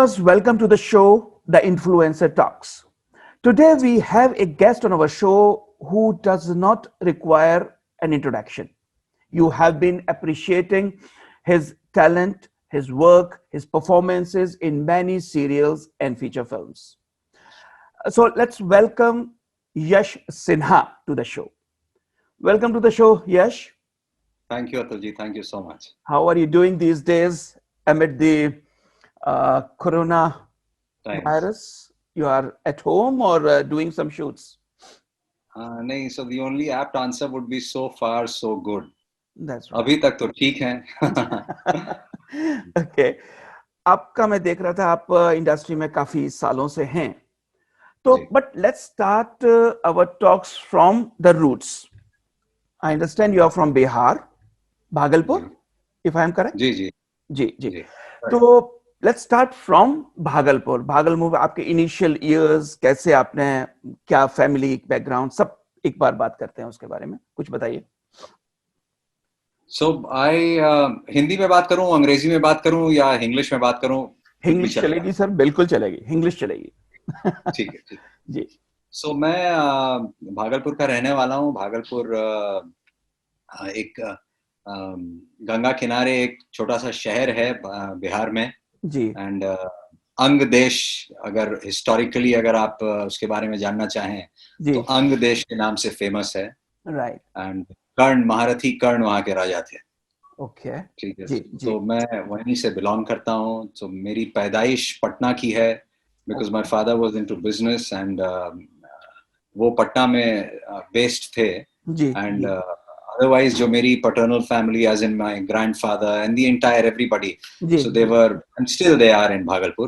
Viewers, welcome to the show, The Influencer Talks. Today we have a guest on our show who does not require an introduction. You have been appreciating his talent, his work, his performances in many serials and feature films. So let's welcome Yash Sinha to the show. Welcome to the show, Yash. Thank you, Atulji. Thank you so much. How are you doing these days amid the corona Times. virus? You are at home or doing some shoots? नहीं, so the only apt answer would be so far so good. That's right. अभी तक तो ठीक है. Okay. आपका मैं देख रहा था आप इंडस्ट्री में काफी सालों से हैं तो जी. But let's start our talks from the roots. I understand you are from Bihar, Bhagalpur, if I am correct. जी जी जी जी. जी. तो let's start from Bhagalpur. Bhagalpur आपके इनिशियल इयर्स, कैसे आपने, क्या फैमिली बैकग्राउंड, सब एक बार बात करते हैं उसके बारे में. कुछ बताइए. So I हिंदी में बात करूं, अंग्रेजी में बात करूं या इंग्लिश में बात करूं? इंग्लिश चलेगी सर, बिल्कुल चलेगी, इंग्लिश चलेगी. ठीक है, ठीक. जी. So मैं भागलपुर का रहने वाला हूं. भागलपुर एक गंगा किनारे एक छोटा सा शहर है बिहार में. जी. एंड अंग देश, अगर हिस्टोरिकली अगर आप उसके बारे में जानना चाहें जी. तो अंग देश के नाम से फेमस है. राइट. एंड कर्ण, महारथी कर्ण वहाँ के राजा थे. ओके. ठीक है. जी जी. तो मैं वहीं से बिलोंग करता हूँ. तो मेरी पैदाइश पटना की है because my father was into business and वो पटना में बेस्ड थे. जी. एंड otherwise जो मेरी paternal family as in my grandfather and the entire everybody, ji. so they were and still they are in Bhagalpur.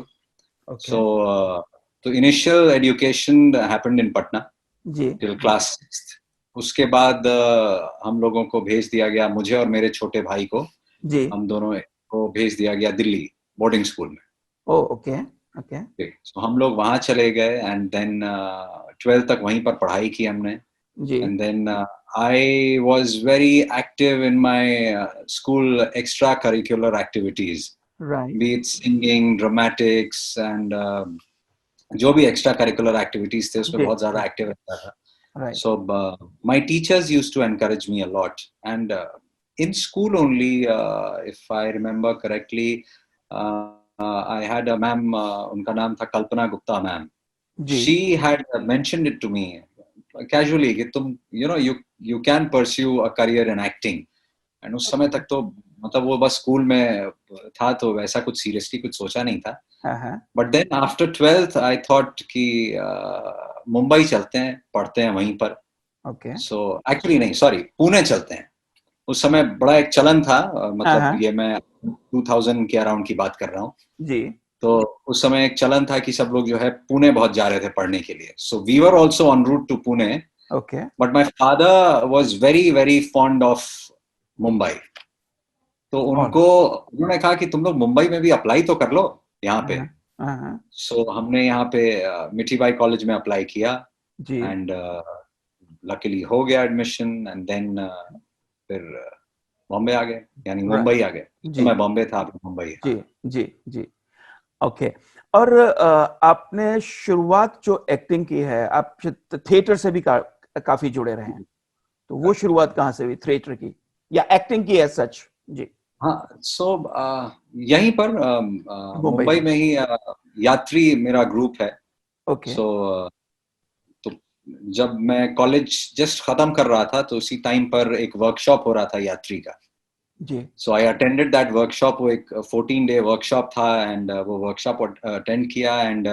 Okay. So initial education happened in Patna ji. till class 6th. उसके बाद हम लोगों को भेज दिया गया, मुझे और मेरे छोटे भाई को. जी. हम दोनों को भेज दिया गया दिल्ली बोर्डिंग स्कूल में. ओ ओके ओके. So हम लोग वहाँ चले गए and then 12th तक वहीं पर पढ़ाई की हमने. जी. And then I was very active in my school extracurricular activities. Right. Be it singing, dramatics and जो भी extracurricular activities थे उसमें जी. बहुत ज़्यादा active रहता था. Right. So my teachers used to encourage me a lot. And in school only, if I remember correctly, I had a ma'am, उनका नाम था कल्पना Gupta ma'am. Ji. She had mentioned it to me casually कि तुम you can pursue a career in acting. And उस समय तक तो मतलब वो बस स्कूल में था तो वैसा कुछ सीरियसली कुछ सोचा नहीं था. But then after 12th I thought कि मुंबई चलते हैं, पढ़ते हैं वहीं पर. Okay. So actually नहीं, sorry, पुणे चलते हैं. उस समय बड़ा एक चलन था, मतलब ये मैं 2000 के अराउंड की बात कर रहा हूँ. जी. तो उस समय एक चलन था कि सब लोग जो है पुणे बहुत जा रहे थे पढ़ने के लिए. So we were also en route to Pune. Okay. But my father was very very fond of Mumbai. तो उन्होंने कहा कि तुम लोग मुंबई में भी अप्लाई तो कर लो यहाँ पे. So हमने यहाँ पे मिठीबाई कॉलेज में अप्लाई किया. जी. And luckily हो गया एडमिशन. And then फिर बॉम्बे आ गए, यानी मुंबई आ गए. तो मैं बॉम्बे था, अभी मुंबई है. जी जी जी. ओके. और आपने शुरुआत जो एक्टिंग की है, आप थिएटर से भी काफी जुड़े रहे हैं, तो वो शुरुआत कहाँ से हुई थिएटर की या एक्टिंग की है सच? जी. हाँ. सो यहीं पर मुंबई में ही यात्री मेरा ग्रुप है. ओके. सो तो जब मैं कॉलेज जस्ट खत्म कर रहा था तो उसी टाइम पर एक वर्कशॉप हो रहा था यात्री का. जी. सो आई अटेंडेड दैट वर्कशॉप. वो एक 14-day वर्कशॉप था. एंड वो वर्कशॉप अटेंड किया. एंड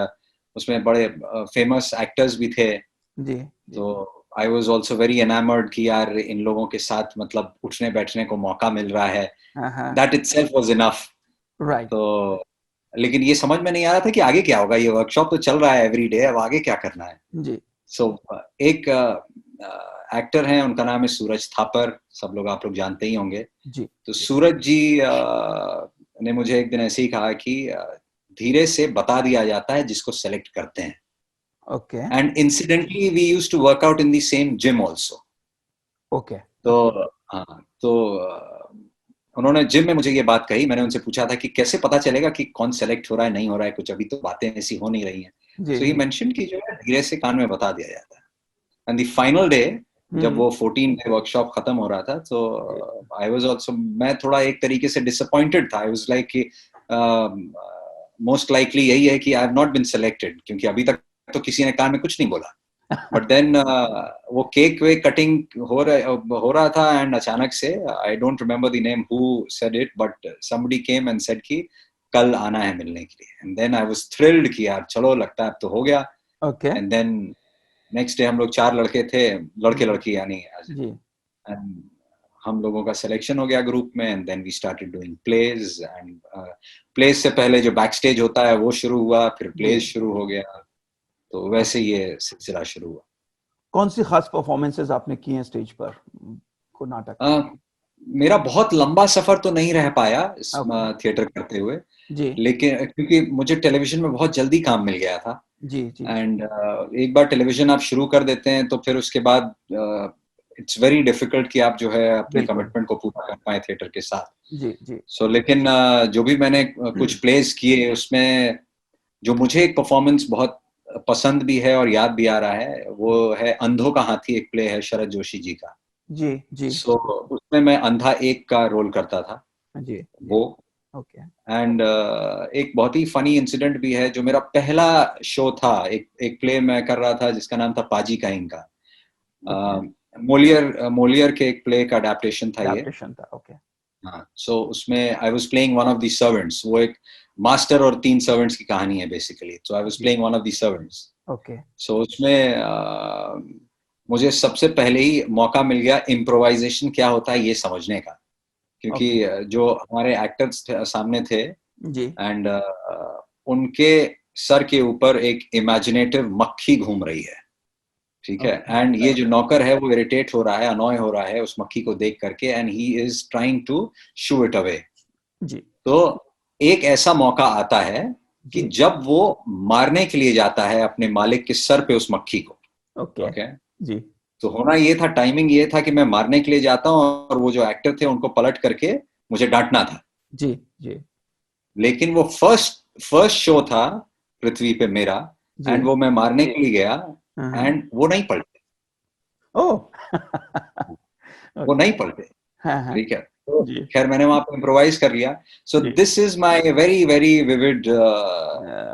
उसमें बड़े फेमस एक्टर्स भी थे. जी. तो I was also very enamored कि यार इन लोगों के साथ मतलब उठने बैठने को मौका मिल रहा है. That itself was enough. Right. तो लेकिन ये समझ में नहीं आ रहा था कि आगे क्या होगा. ये वर्कशॉप तो चल रहा है एवरी डे, अब आगे क्या करना है. जी. So एक एक्टर हैं, उनका नाम है सूरज थापर. सब लोग आप लोग जानते ही होंगे. जी. तो सूरज जी ने मुझे एक दिन ऐसे ही कहा कि धीरे से बता दिया जाता है जिसको सेलेक्ट करते हैं. Okay. And incidentally, we used to work out in the same gym also. Okay. तो हाँ, तो उन्होंने जिम में मुझे ये बात कही, मैंने उनसे पूछा था कि कैसे पता चलेगा कि कौन सेलेक्ट हो रहा है, नहीं हो रहा है, कुछ अभी तो बातें ऐसी हो नहीं रही हैं। जी सो ही जी। मेंशन कि जो है धीरे से कान में बता दिया जाता है। एंड द फाइनल डे, जब वो 14 डे वर्कशॉप खत्म हो रहा था, तो आई वाज आल्सो, मैं थोड़ा एक तरीके से डिसअपॉइंटेड था। आई वाज लाइक कि मोस्ट लाइकली यही है कि I have not been selected, क्योंकि अभी तक तो किसी ने कान में कुछ नहीं बोला। बट देन वो केक वे कटिंग हो रहा था, एंड अचानक से, I don't remember the name who said it, but somebody came and said कि कल आना है मिलने के लिए। And then I was thrilled कि यार चलो, लगता है अब तो हो गया। Okay. And then next day हम लोग 4 लड़के थे, लड़के जी लड़की यानी, जी। एंड हम लोगों का सिलेक्शन हो गया ग्रुप में। And then we started doing plays, and plays से पहले जो बैक स्टेज होता है वो शुरू हुआ, फिर जी। प्लेज शुरू हो गया। तो वैसे ओके। ये सिलसिला शुरू हुआ। कौन सी खास परफॉर्मेंसेस आपने की हैं स्टेज पर, को नाटक अ, में? मेरा बहुत लंबा सफर तो नहीं रह पाया इस ओके। थिएटर करते हुए, जी लेकिन क्योंकि मुझे टेलीविजन में बहुत जल्दी काम मिल गया था। जी जी। एंड एक बार टेलीविजन आप शुरू कर देते हैं तो फिर उसके बाद इट्स वेरी डिफिकल्ट कि आप जो है अपने बिल्कुल। कमिटमेंट को पूरा कर पाए थिएटर के साथ। जी जी। सो लेकिन जो भी मैंने कुछ प्लेस किए, उसमें जो मुझे एक परफॉर्मेंस बहुत पसंद भी है और याद भी आ रहा है, वो है अंधों का हाथी, एक प्ले है शरद जोशी जी का। जी जी। सो उसमें मैं अंधा एक का रोल करता था, जी जी। वो। ओके। एंड एक बहुत ही फनी इंसिडेंट भी है, जो मेरा पहला शो था, एक प्ले मैं कर रहा था जिसका नाम था पाजी काइन का। ओके। मोलियर के एक प्ले का अडेप्टेशन था ये। एडेप्टेशन था। ओके। हाँ, सो उसमें I was playing one of the servants. वो एक मास्टर और 3 सर्वेंट्स की कहानी है बेसिकली। सो आई वाज जी। Playing one of the servants. Okay. So उसमें मुझे सबसे पहले ही मौका मिल गया इम्प्रोवाइजेशन क्या होता है ये समझने का, क्योंकि ओके। जो हमारे एक्टर्स सामने थे, जी। एंड उनके सर के ऊपर एक इमेजिनेटिव मक्खी घूम रही है, ठीक है। ओके। एंड ये जो नौकर है वो इरिटेट हो रहा है, अनॉय हो रहा है उस मक्खी को देख करके, and he is trying to shoo it away. जी तो एक ऐसा मौका आता है कि जी। जब वो मारने के लिए जाता है अपने मालिक के सर पे उस मक्खी को, ओके। ओके। जी तो होना ये था, टाइमिंग ये था कि मैं मारने के लिए जाता हूँ और वो जो एक्टर थे उनको पलट करके मुझे डांटना था। जी जी। लेकिन वो फर्स्ट शो था पृथ्वी पे मेरा, जी। एंड वो मैं मारने के लिए गया, हाँ हाँ। एंड वो नहीं पलटे। ओह। वो ओके। नहीं पलटे, हाँ हाँ। ठीक है। तो जी खैर मैंने वहां पे इम्प्रोवाइज कर लिया। सो जी। This is my very very vivid,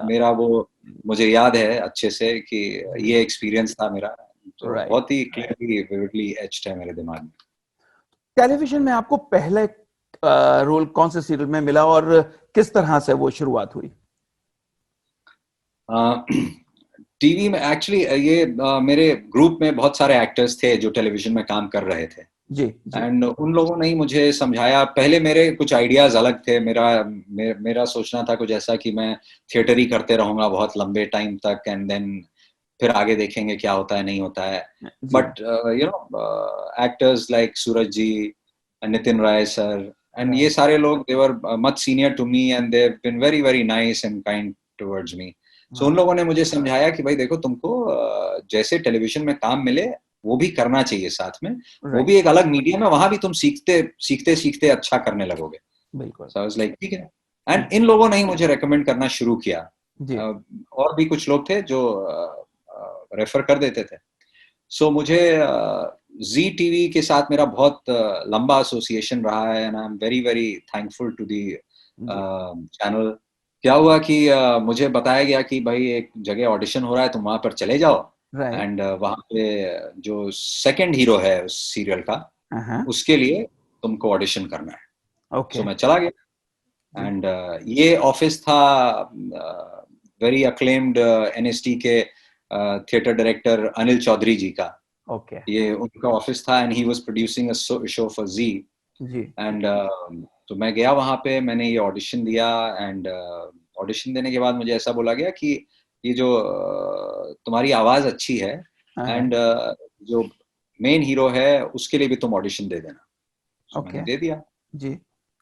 मेरा वो, मुझे याद है अच्छे से कि ये एक्सपीरियंस था मेरा। तो राइट। बहुत ही क्लियरली विविडली एच्ड है मेरे दिमाग में। टेलीविजन में आपको पहले रोल कौन से सीरियल में मिला और किस तरह से वो शुरुआत हुई? टीवी में एक्चुअली ये मेरे ग्रुप में बहुत सारे एक्टर्स थे जो टेलीविजन में काम कर रहे थे, जी जी। एंड उन लोगों ने ही मुझे समझाया। पहले मेरे कुछ आइडियाज अलग थे, मेरा सोचना था कुछ ऐसा कि मैं थिएटर ही करते रहूंगा बहुत लंबे टाइम तक, एंड देन फिर आगे देखेंगे क्या होता है नहीं होता है। जी। But you know actors like Suraj ji, Nitin Rai sir, and ये राइट। सारे लोग, they were much senior to me, and they have been very very nice and kind towards me. So उन हाँ। लोगों ने मुझे समझाया कि भाई देखो, तुमको जैसे टेलीविजन में काम मिले वो भी करना चाहिए साथ में। वो राइट। भी एक अलग मीडियम है, वहां भी तुम सीखते सीखते सीखते अच्छा करने लगोगे। बिल्कुल। सो आई वाज लाइक ठीक है। एंड इन लोगों ने ही मुझे रेकमेंड करना शुरू किया। जी और भी कुछ लोग थे जो रेफर कर देते थे। सो मुझे जी टीवी के साथ मेरा बहुत लंबा एसोसिएशन रहा है, and I am very very thankful to the Zee. Channel. क्या हुआ कि मुझे बताया गया कि भाई एक जगह ऑडिशन हो रहा है, तुम वहां पर चले जाओ, राइट। एंड वहां पे जो सेकंड हीरो है उस सीरियल का, हाँ। उसके लिए तुमको ऑडिशन करना है। ओके। सो मैं चला गया, जी। एंड ये ऑफिस था वेरी अक्लेम्ड एनएसटी के थिएटर डायरेक्टर अनिल चौधरी जी का। ओके। ये उनका ऑफिस था, and he was producing a show for Zee. जी। एंड तो मैं गया वहां पे, मैंने ये ऑडिशन दिया, एंड ऑडिशन देने के बाद मुझे ऐसा बोला गया कि ये जो तुम्हारी आवाज अच्छी है, हाँ। एंड जो मेन हीरो है उसके लिए भी तुम ऑडिशन दे देना। तो मैंने ओके। दे दिया, जी।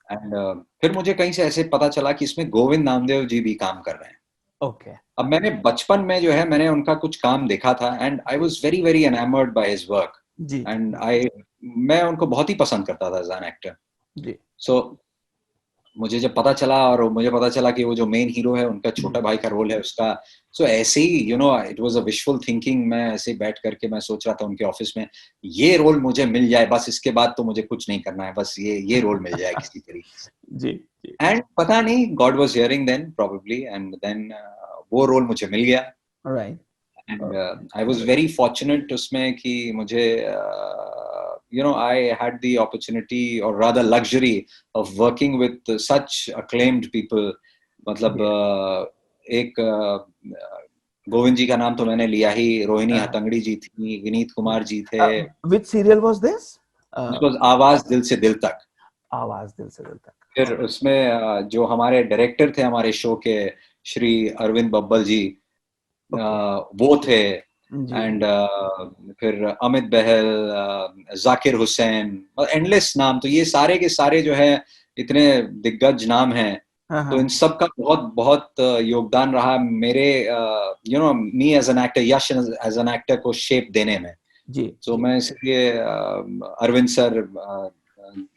एंड फिर मुझे कहीं से ऐसे पता चला कि इसमें गोविंद नामदेव जी भी काम कर रहे हैं। ओके। अब मैंने बचपन में जो है मैंने उनका कुछ काम देखा था, and I was very very enamoured by his work, जी एंड आई मैं उनको बहुत ही पसंद करता था एज एन एक्टर। जी। सो मुझे जब पता चला, और मुझे पता चला कि वो जो मेन हीरो है उनका छोटा भाई का रोल है उसका, सो ऐसे ही it was a wishful thinking, मैं ऐसे ही बैठ करके मैं सोच रहा था उनके ऑफिस में, ये रोल मुझे मिल जाए बस, इसके बाद तो मुझे कुछ नहीं करना है, बस ये रोल मिल जाए किसी तरीके से। जी जी। एंड पता नहीं, god was hearing then probably, and then वो रोल मुझे मिल गया। Right. And I was very fortunate उसमें कि मुझे I had the opportunity, or rather luxury, of working with such acclaimed people. मतलब एक गोविंद जी का नाम तो मैंने लिया ही, रोहिणी हट्टंगडी जी थी, विनीत कुमार जी थे। Which serial was this? This was आवाज दिल से दिल तक। आवाज दिल से दिल तक। फिर उसमें जो हमारे डायरेक्टर थे हमारे शो के, श्री अरविंद बब्बल जी, वो थे। एंड फिर अमित बहल, जाकिर हुसैन, एंडलेस नाम, तो ये सारे के सारे जो है इतने दिग्गज नाम हैं। तो इन सब का बहुत बहुत योगदान रहा मेरे me as an actor, Yash as an actor को शेप देने में। जी। तो मैं इसलिए अरविंद सर,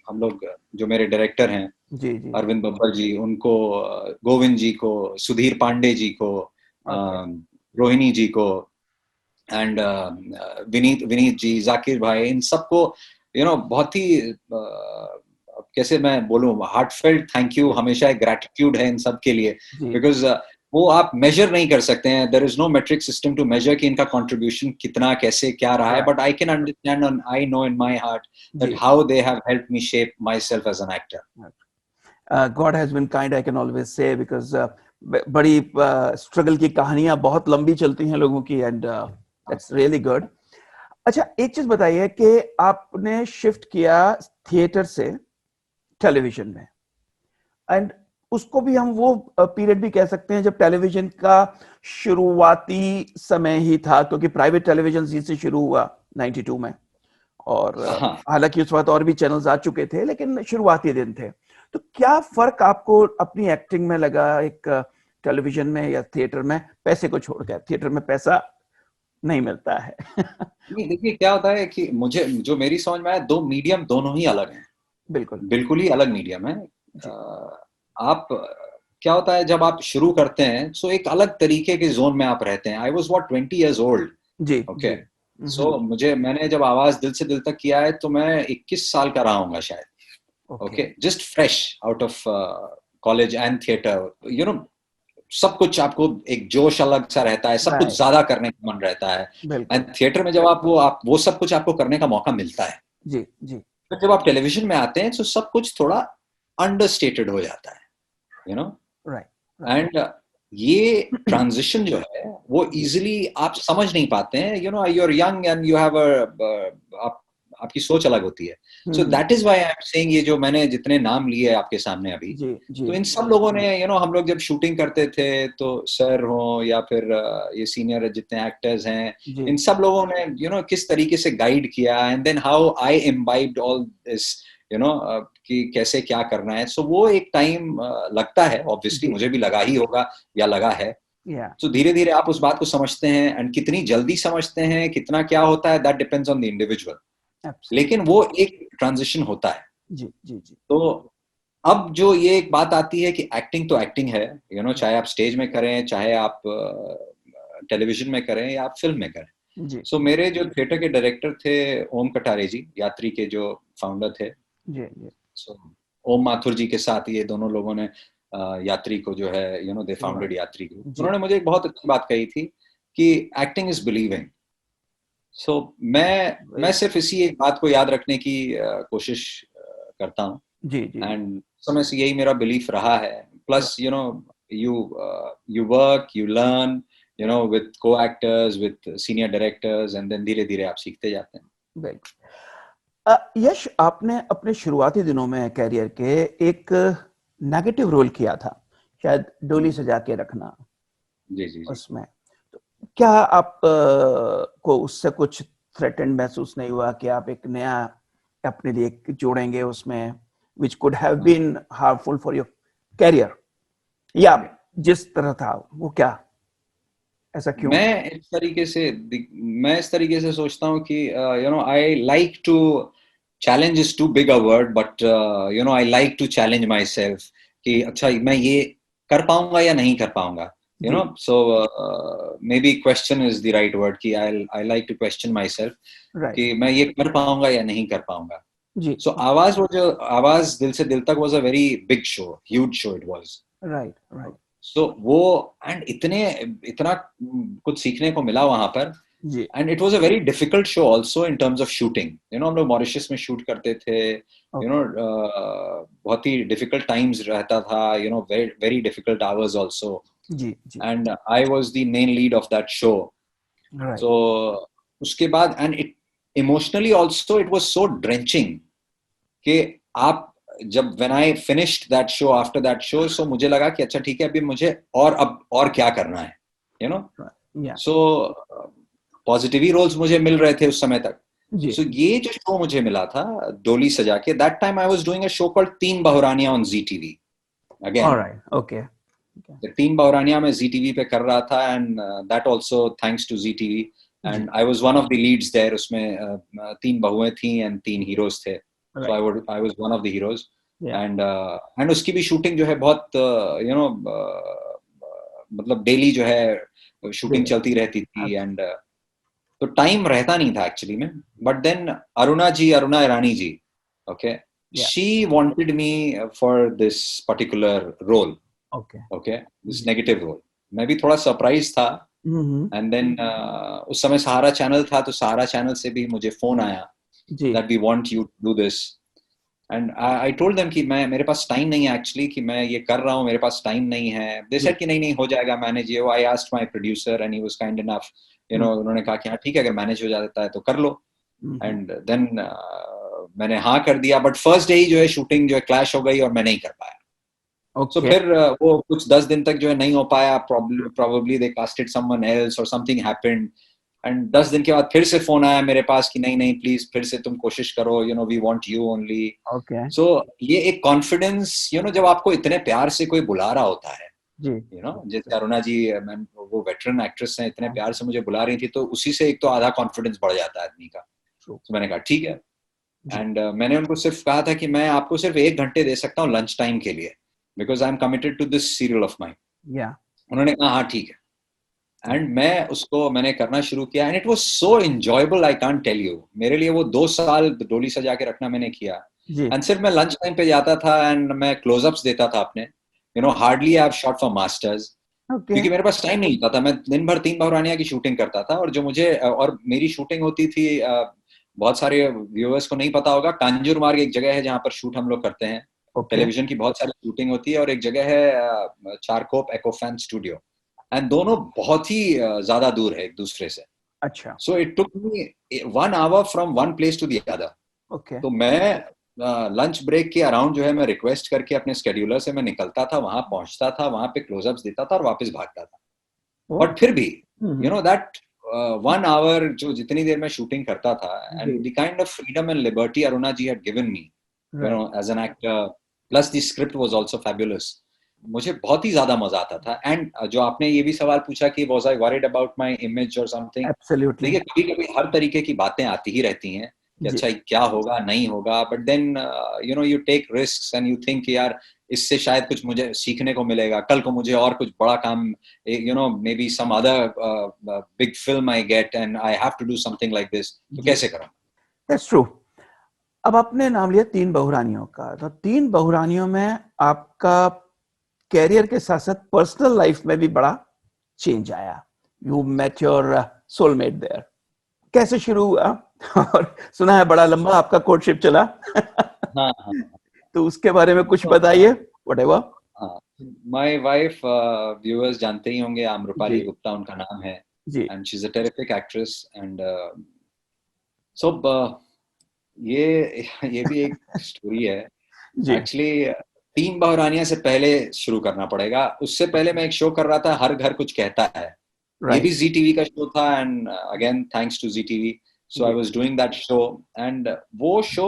हम लोग जो मेरे डायरेक्टर हैं, जी जी, अरविंद बब्बर जी, उनको, गोविंद जी को, सुधीर पांडे जी को, रोहिणी जी को, एंड विनीत जी, जाकिर भाई, इन सबको बहुत ही कैसे मैं बोलूं, हार्टफेल्ट थैंक यू, हमेशा एक ग्रैटिट्यूड है इन सब के लिए, बिकॉज वो आप मेजर नहीं कर सकते हैं, there is no metric system to measure कि इनका कंट्रीब्यूशन कितना कैसे क्या रहा है, but I can understand and I know in my heart that how they have helped me shape myself as an actor. God has been kind, I can always say, because बड़ी struggle की कहानियां बहुत लंबी चलती हैं लोगों की, and that's really good. अच्छा, एक चीज बताइए कि आपने शिफ्ट किया थिएटर से टेलीविजन में, एंड उसको भी हम वो पीरियड भी कह सकते हैं जब टेलीविजन का शुरुआती समय ही था, क्योंकि प्राइवेट टेलीविजन से शुरू हुआ 92 में, और हालांकि उस वक्त और भी चैनल्स आ चुके थे, लेकिन शुरुआती दिन थे। तो क्या फर्क आपको अपनी एक्टिंग में लगा एक टेलीविजन में या थिएटर में, पैसे को छोड़कर? थिएटर में पैसा नहीं मिलता है। नहीं, देखिए क्या होता है कि मुझे जो मेरी समझ में आया, दो मीडियम दोनों ही अलग हैं, बिल्कुल ही अलग मीडियम है। आप क्या होता है जब आप शुरू करते हैं, सो एक अलग तरीके के जोन में आप रहते हैं। I was what 20 years old, जी, ओके। सो मैंने जब आवाज दिल से दिल तक किया है तो मैं 21 साल का रहा हूँगा शायद, okay, just fresh out of college and theatre. सब कुछ आपको एक जोश अलग सा रहता है, सब कुछ ज्यादा करने का मन रहता है, एंड थिएटर में जब आप वो सब कुछ आपको करने का मौका मिलता है। जी जी। तो जब आप टेलीविजन में आते हैं तो सब कुछ थोड़ा अंडरस्टेटेड हो जाता है, राइट। एंड ये ट्रांजिशन जो है वो इजीली आप समझ नहीं पाते हैं, you are young and you have आपकी सोच अलग होती है। So that is why I am saying, ये जो मैंने जितने नाम लिए आपके सामने अभी, तो इन सब लोगों ने हम लोग जब शूटिंग करते थे तो सर हो या फिर ये सीनियर जितने एक्टर्स हैं, इन सब लोगों ने किस तरीके से गाइड किया, and then how I imbibed all this, कि कैसे क्या करना है। सो वो एक टाइम लगता है, ऑब्वियसली मुझे भी लगा ही होगा या लगा है। तो धीरे धीरे आप उस बात को समझते हैं, एंड कितनी जल्दी समझते हैं, कितना क्या होता है, that depends on the individual, लेकिन वो एक ट्रांजिशन होता है। जी जी जी। तो अब जो ये एक बात आती है कि एक्टिंग तो एक्टिंग है, चाहे आप स्टेज में करें, चाहे आप टेलीविजन में करें या आप फिल्म में करें। सो मेरे जो थिएटर के डायरेक्टर थे, ओम कटारे जी, यात्री के जो फाउंडर थे, सो ओम माथुर जी के साथ ये दोनों लोगों ने यात्री को जो है दे फाउंडेड यात्री को। उन्होंने मुझे एक बहुत अच्छी बात कही थी कि एक्टिंग इज बिलीविंग। सो मैं सिर्फ इसी एक बात को याद रखने की कोशिश करता हूँ, एंड समय से यही मेरा बिलीफ रहा है। Plus you work, you learn, with co-actors, with senior directors, and then धीरे धीरे आप सीखते जाते हैं। यश, आपने अपने शुरुआती दिनों में कैरियर के एक नेगेटिव रोल किया था, शायद डोली सजा के रखना। जी जी। उसमें तो क्या आप को उससे कुछ थ्रेटेंड महसूस नहीं हुआ कि आप एक नया अपने लिए जोड़ेंगे उसमें, which could have been harmful for your career, या जिस तरह था वो, क्या ऐसा क्यों? मैं इस तरीके से सोचता हूँ कि I like to challenge is too big a word, but you know, I like to challenge myself कि अच्छा मैं ये कर पाऊंगा या नहीं कर पाऊंगा, you know. So maybe question is the right word कि I like to question myself Right. कि मैं ये कर पाऊंगा या नहीं कर पाऊंगा. जी. So आवाज, वो जो आवाज दिल से दिल तक was a very big show, huge show it was. Right. Right. So वो and इतना कुछ सीखने को मिला वहां पर. जी. And it was a very difficult show also in terms of shooting. You know, हम लोग मॉरिशस में शूट करते थे. You know, बहुत ही difficult times रहता था. You know, very very difficult hours also. Ji. Ji. And I was the main lead of that show. Right. So उसके बाद and it emotionally also it was so drenching कि आप जब when I finished that show, after that show, so मुझे लगा कि अच्छा ठीक है, अभी मुझे और क्या करना है, you know. Yeah. So positive ही रोल्स मुझे मिल रहे थे उस समय तक. सो ये जो शो मुझे मिला था Doli Saja Ke, that time I was doing a show called Teen Bahuraniyaan on Zee TV again. Alright, okay. Teen Bahuraniyaan मैं जी टीवी पे कर रहा था, and that also thanks to Zee TV, and I was one of the leads there. उसमें तीन बहुएं थी एंड तीन हीरोज थे. So I was one of the heroes. And उसकी भी शूटिंग जो है बहुत यू नो मतलब डेली जो है शूटिंग चलती रहती थी. एंड तो टाइम रहता नहीं था एक्चुअली में. But then Aruna Irani ji, okay, she wanted me for this particular role, okay, this negative role. मैं भी थोड़ा सरप्राइज था. एंड देन उस समय सहारा चैनल था, तो सहारा चैनल से भी मुझे फोन आया that we want you to do this. And I told them कि मेरे पास टाइम नहीं है एक्चुअली, कि मैं ये कर रहा हूँ, मेरे पास टाइम नहीं है. दे सेड कि नहीं हो जाएगा मैनेज. ये I asked my producer and he was kind enough, you know. उन्होंने कहा कि हाँ ठीक है, अगर मैनेज हो जाता है तो कर लो. एंड देन मैंने हाँ कर दिया. बट फर्स्ट डे ही जो है शूटिंग जो है क्लैश हो गई और मैं नहीं कर पाया. So फिर वो कुछ 10 दिन तक जो है नहीं हो पाया. Probably they casted someone else or something happened. And 10 दिन के बाद फिर से फोन आया मेरे पास कि नहीं प्लीज फिर से तुम कोशिश करो, you know, we want you only. Okay. So ये एक कॉन्फिडेंस, you know, जब आपको इतने प्यार से कोई बुला रहा होता है, you know, जैसे अरुणा जी, वो वेटरन एक्ट्रेस हैं, इतने प्यार से मुझे बुला रही थी, तो उसी से एक तो आधा कॉन्फिडेंस बढ़ जाता है आदमी का. तो मैंने कहा ठीक है. एंड मैंने उनको सिर्फ कहा था कि मैं आपको सिर्फ 1 घंटे दे सकता हूँ लंच टाइम के लिए, because I'm committed to this serial of mine. Yeah. उन्होंने कहा हाँ ठीक है. एंड मैंने करना शुरू किया. And it was so enjoyable, I can't tell you. मेरे लिए वो 2 साल डोली सजा के रखना मैंने किया. एंड सिर्फ मैं लंच टाइम पे जाता था एंड मैं क्लोजअप्स देता था अपने, you know. Hardly I have shot for masters, क्योंकि मेरे पास टाइम नहीं होता था. मैं दिन भर तीन बहुरानिया की शूटिंग करता था. और मेरी शूटिंग होती थी, बहुत सारे व्यूअर्स को नहीं पता होगा, कांजूर मार्ग एक जगह है जहाँ पर शूट हम लोग करते हैं. टेलीविजन की बहुत सारी शूटिंग होती है. और एक जगह है चारकोप एक्ोफैन स्टूडियो. एंड दोनों बहुत ही ज्यादा दूर है एक दूसरे से. अच्छा. So it took me 1 hour from one place to the other. तो मैं लंच ब्रेक के अराउंड जो है मैं रिक्वेस्ट करके अपने स्केड्यूलर से मैं निकलता था, वहां पहुंचता था, वहां पे क्लोजअप्स देता था और वापस भागता था. बट फिर भी यू नो दैट 1 hour जो जितनी देर में शूटिंग करता था, and the kind of freedom and liberty Aruna ji had given me, you know, as an actor, plus the script was also fabulous. मुझे बहुत ही ज्यादा मजा आता था. एंड जो आपने ये भी सवाल पूछा कि was I worried about my image or something? Absolutely. देखिए, कभी-कभी हर तरीके की बातें आती ही रहती हैं कि अच्छा क्या होगा नहीं होगा. But then you know, you take risks and you think यार इससे शायद कुछ मुझे सीखने को मिलेगा, कल को मुझे और कुछ बड़ा काम, you know, maybe some other big film I get and I have to do something like this. तो कैसे करूँ? That's true. अब आपने नाम लिया तीन बहुरानियों का, तो तीन बहुरानियों में आपका कैरियर के साथ साथ पर्सनल लाइफ में भी बड़ा चेंज आया. You met your soulmate there. कैसे शुरू हुआ? और सुना है बड़ा लंबा आपका कोर्टशिप चला. हाँ. तो उसके बारे में कुछ बताइए. व्हाटएवर. माय वाइफ, व्यूअर्स जानते ही होंगे, आम्रपाली गुप्ता उनका नाम है. And she is a terrific actress. And so ये भी एक स्टोरी है एक्चुअली. तीन बहुरानियां से पहले शुरू करना पड़ेगा. उससे पहले मैं एक शो कर रहा था, हर घर कुछ कहता है. ये भी जी टीवी का शो था. And again thanks to Zee TV. So I was doing that show. And वो शो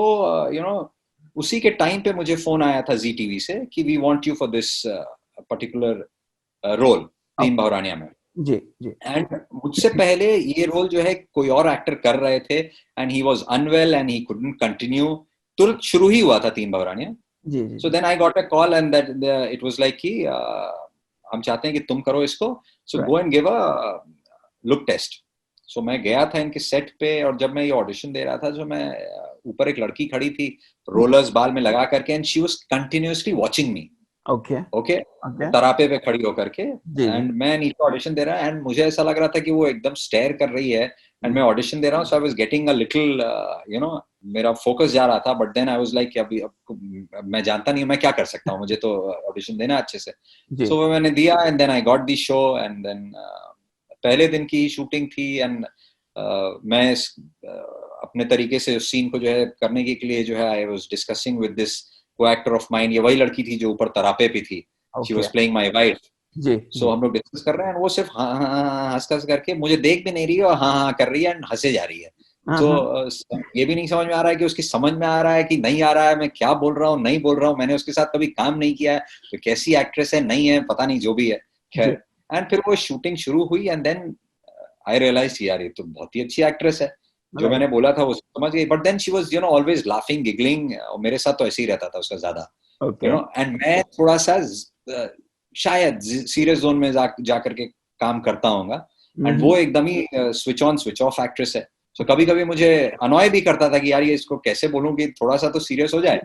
यू नो, उसी के टाइम पे मुझे फोन आया था जी टीवी से कि we want you for this particular role, Teen Bahuraniyaan में. जी. एंड मुझसे पहले ये रोल जो है कोई और एक्टर कर रहे थे, and he was unwell and he couldn't continue. तुरंत शुरू ही हुआ था तीन बहुरानियां. जी जी. So then I got a call and that it was like कि हम चाहते हैं कि तुम करो इसको. So Right. go and give a look test. So मैं गया था इनके सेट पे और जब मैं ये ऑडिशन दे रहा था जो मैं ऊपर एक लड़की खड़ी थी रोलर्स बाल में लगा करके and she was continuously watching me. Okay. Okay Okay. तरापे पे खड़ी होकर के जी. एंड मैं नीचे ऑडिशन दे रहा एंड मुझे ऐसा लग रहा था कि वो एकदम स्टेयर कर रही है एंड मैं ऑडिशन दे रहा हूँ. So I was getting a little you know मेरा फोकस जा रहा था. But then I was like अभी अब मैं जानता नहीं हूँ मैं क्या कर सकता हूँ. मुझे तो ऑडिशन देना अच्छे से. जी. सो मैंने दिया and then I got the show and then पहले दिन की शूटिंग थी एंड मैं अपने तरीके से उस सीन को जो है करने के लिए जो है I was discussing with this co actor of mine. ये वही लड़की थी जो ऊपर तरापे पे थी. She was playing my wife. जी. सो हम लोग डिस्कस कर रहे हैं और वो सिर्फ हाँ हाँ हाँ हंस हंस करके मुझे देख भी नहीं रही है और हाँ हाँ कर रही है एंड हंसे जा रही है. तो ये भी नहीं समझ में आ रहा है कि उसकी समझ में आ रहा है कि नहीं आ रहा है. मैं क्या बोल रहा हूँ नहीं बोल रहा हूँ. मैंने उसके साथ कभी काम नहीं किया है तो कैसी एक्ट्रेस है नहीं है पता नहीं जो भी है. खैर एंड फिर वो शूटिंग शुरू हुई एंड देन आई रियलाइज यार ये तो बहुत ही अच्छी एक्ट्रेस है. जो मैंने बोला था वो समझ गई. But then she was you know always laughing giggling और मेरे साथ तो ऐसे ही रहता था उसका ज्यादा यू नो. एंड मैं थोड़ा सा शायद सीरियस जोन में जा करके काम करता हूँगा एंड वो एकदम ही switch on switch off actress है. सो कभी कभी मुझे अनॉय भी करता था कि यार ये इसको कैसे बोलूं कि थोड़ा सा तो सीरियस हो जाए.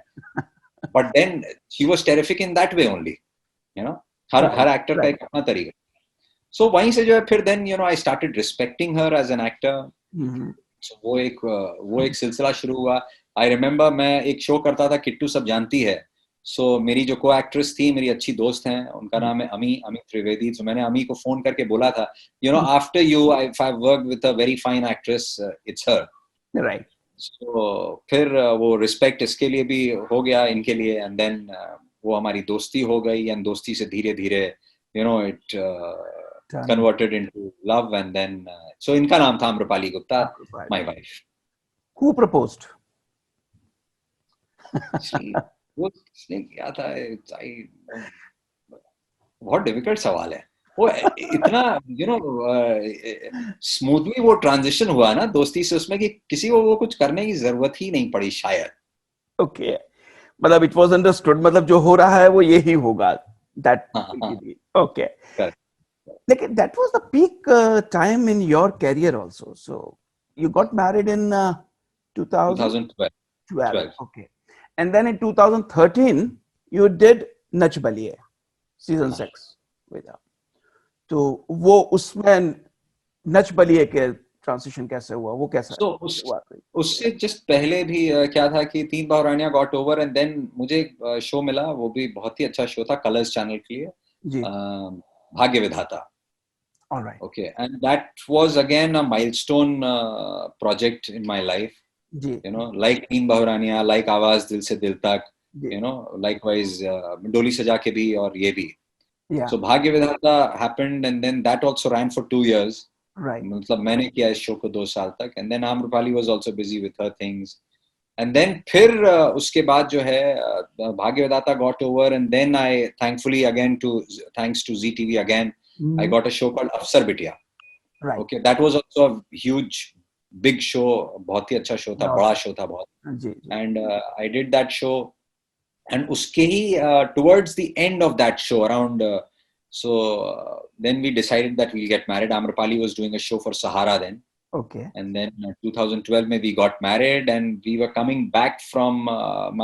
But then she was terrific in that way only you know. हर एक्टर का एक अपना तरीका. सो वहीं से जो है फिर then you know I started respecting her as an actor. So वो एक सिलसिला शुरू हुआ. आई रिमेम्बर मैं एक शो करता था किट्टू सब जानती है. सो मेरी जो को एक्ट्रेस थी मेरी अच्छी दोस्त हैं उनका नाम है अमी त्रिवेदी. तो मैंने अमी को फोन करके बोला था you know after you I work with a very fine actress it's her. Right. So फिर वो रिस्पेक्ट इसके लिए भी हो गया इनके लिए एंड देन वो हमारी दोस्ती हो गई एंड दोस्ती से धीरे धीरे you know it converted into love and then so इनका नाम था Amrapali Gupta my wife. Who proposed? वो किसने किया था. बहुत डिफिकल्ट सवाल है. वो इतना यू नो स्मूथली वो ट्रांजिशन हुआ ना दोस्ती से उसमें कि किसी को वो कुछ करने की जरूरत ही नहीं पड़ी शायद. ओके मतलब इट वाज अंडरस्टूड मतलब जो हो रहा है वो यही होगा. That okay. Like that was the peak time in your career also. So you got married in 2012. Okay. And then in 2013 you did Nach Baliye season 6 with her. तो वो उसमें Nach Baliye के ट्रांजिशन कैसे हुआ वो कैसा हुआ? उससे जस्ट पहले भी क्या था कि तीन बहुरानियां गॉट ओवर एंड देन मुझे एक शो मिला वो भी बहुत ही अच्छा शो था कलर्स चैनल के लिए भाग्य विधाता. All right. Okay, and that was again a milestone project in my life. You know, like Teen Bahuraniya, like Awaaz Dil Se Dil Tak, you know, likewise Doli Saja Ke bhi aur ye bhi. Yeah. So Bhagya Vidhata happened and then that also ran for 2 years. Right. मतलब मैंने किया इस show को 2 साल तक and then Amrapali was also busy with her things. And then फिर उसके बाद जो है Bhagya Vidhata got over and then I thankfully again thanks to Zee TV again I got a show called Afsar Bitiya. Right. Okay, that was also a huge, big show. बहुत ही अच्छा show था, बड़ा show था बहुत. And I did that show. And उसके ही towards the end of that show, around then we decided that we'll get married. Amrapali was doing a show for Sahara then. Okay. And then 2012 में we got married and we were coming back from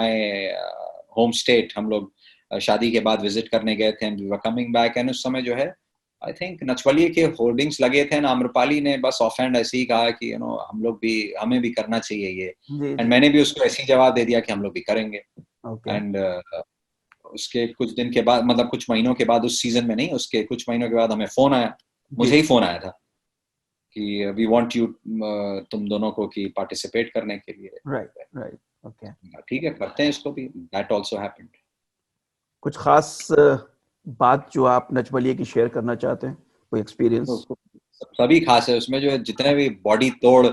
my home state. हम लोग शादी के बाद visit करने गए थे and we were coming back and उस समय जो है आई थिंक नचबलिए के होर्डिंग्स लगे थे ना. आम्रपाली ने बस ऑफ हैंड ऐसे ही कहा कि यू नो हमें भी करना चाहिए ये एंड मैंने भी उसको ऐसे ही जवाब दे दिया कि हम लोग भी करेंगे. एंड उसके कुछ दिन के बाद मतलब कुछ महीनों के बाद उस सीजन में नहीं उसके कुछ महीनों के बाद हमें फोन आया. मुझे ही फोन आया था कि वी वांट यू तुम दोनों को कि पार्टिसिपेट करने के लिए. राइट. ओके ठीक है करते हैं इसको भी. That also happened. कुछ खास बात जो आप नच बलिए की शेयर करना चाहते हैं कोई एक्सपीरियंस? सभी खास है उसमें जो है जितने भी बॉडी तोड़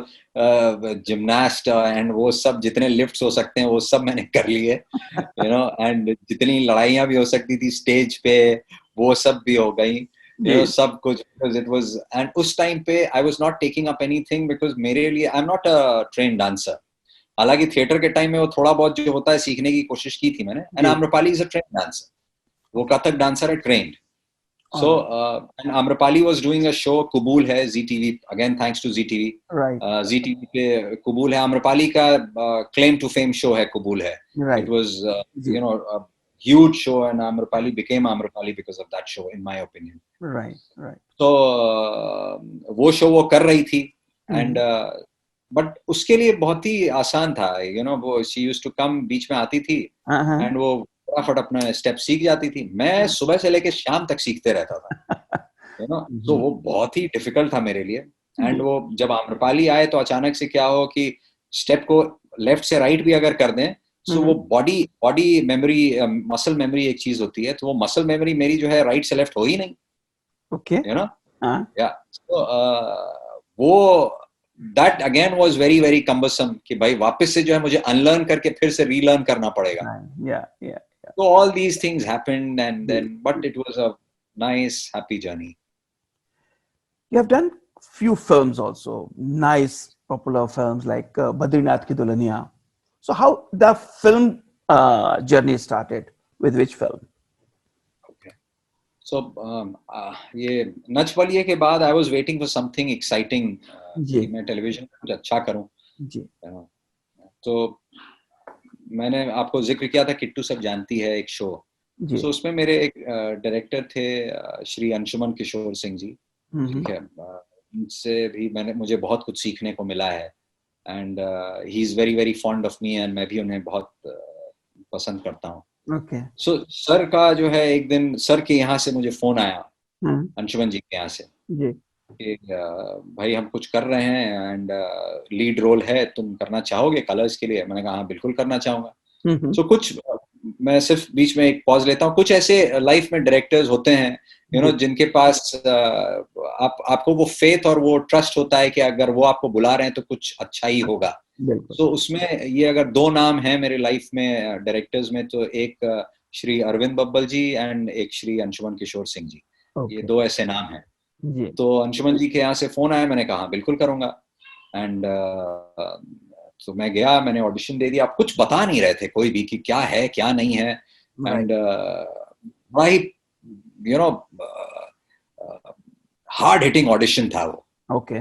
जिम्नास्ट एंड वो सब जितने लिफ्ट्स हो सकते हैं वो सब मैंने कर लिए यू नो. एंड जितनी लड़ाइयां भी हो सकती थी स्टेज पे वो सब भी हो गई you know, सब कुछ. it was and उस टाइम पे I was not taking up anything because मेरे लिए I'm not a trained dancer. हालांकि थिएटर के टाइम में वो थोड़ा बहुत जो होता है सीखने की कोशिश की थी मैंने. And Amrapali is a train dancer, वो कथक डांसर है, trained. So and Amrapali was doing a show, Kubul hai, ZTV, again thanks to ZTV. Right. ZTV पे Kubul है, Amrapali का claim to fame show है, Kubul है. Right. It was a huge show, and Amrapali became Amrapali because of that show, in my opinion. Right. Right. So वो show वो कर रही थी, and but उसके लिए बहुत ही आसान था, वो she used to come, बीच में आती थी, and वो फटाफट अपना स्टेप सीख जाती थी. मैं सुबह से लेकर शाम तक सीखते रहता था, तो वो बहुत ही डिफिकल्ट था मेरे लिए. एंड वो जब आम्रपाली आए तो अचानक से क्या हो कि स्टेप को लेफ्ट से राइट भी अगर कर दें, सो वो बॉडी मेमोरी, मसल मेमोरी एक चीज होती है, तो वो मसल मेमोरी मेरी जो है राइट से लेफ्ट हो ही नहीं. ओके, सो वो that again was very very cumbersome कि भाई वापस से जो है मुझे अनलर्न करके फिर से रीलर्न करना पड़ेगा. So all these things happened, and then, but it was a nice, happy journey. You have done few films also, nice, popular films like Badrinath Ki Dulhaniya. So how the film journey started? With which film? Okay. So ये नच बलिए के बाद I was waiting for something exciting. कि मैं television में कुछ अच्छा करूं. तो मैंने आपको जिक्र किया था किट्टू सब जानती है एक शो. सो उसमें मेरे एक डायरेक्टर थे श्री अंशुमन किशोर सिंह जी. ठीक है, उनसे भी मुझे बहुत कुछ सीखने को मिला है. And he is very very fond of me, and मैं भी उन्हें बहुत पसंद करता हूँ. सो सर का जो है, एक दिन सर के यहाँ से मुझे फोन आया, अंशुमन जी के यहाँ से, कि भाई हम कुछ कर रहे हैं एंड लीड रोल है, तुम करना चाहोगे कलर्स के लिए? मैंने कहा हाँ बिल्कुल करना चाहूंगा. सो कुछ मैं सिर्फ बीच में एक पॉज लेता हूँ. कुछ ऐसे लाइफ में डायरेक्टर्स होते हैं जिनके पास आपको वो फेथ और वो ट्रस्ट होता है कि अगर वो आपको बुला रहे हैं तो कुछ अच्छा ही होगा. तो उसमें ये अगर दो नाम हैं मेरे लाइफ में डायरेक्टर्स में, तो एक श्री अरविंद बब्बल जी एंड एक श्री अंशुमन किशोर सिंह जी. ये दो ऐसे नाम हैं. तो अंशुमन जी के यहाँ से फोन आया, मैंने कहा बिल्कुल करूंगा. एंड तो मैं गया, मैंने ऑडिशन दे दिया. आप कुछ बता नहीं रहे थे कोई भी कि क्या है क्या नहीं है. एंड भाई हार्ड हिटिंग ऑडिशन था वो. ओके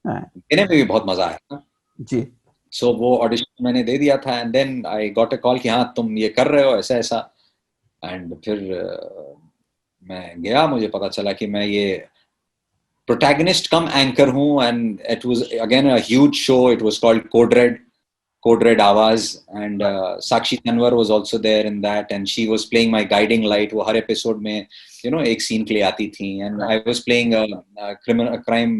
देने में भी बहुत मजा आया जी. सो वो ऑडिशन मैंने दे दिया था, and then I got a call कि हाँ तुम ये कर रहे हो ऐसा ऐसा. एंड फिर मैं गया, मुझे पता चला कि मैं ये protagonist cum anchor हूँ, and it was again a huge show. It was called Code Red Awaaz, and Sakshi Tanwar was also there in that, and she was playing my guiding light. वो हर episode में एक scene के लिए आती थी, and I was playing a crime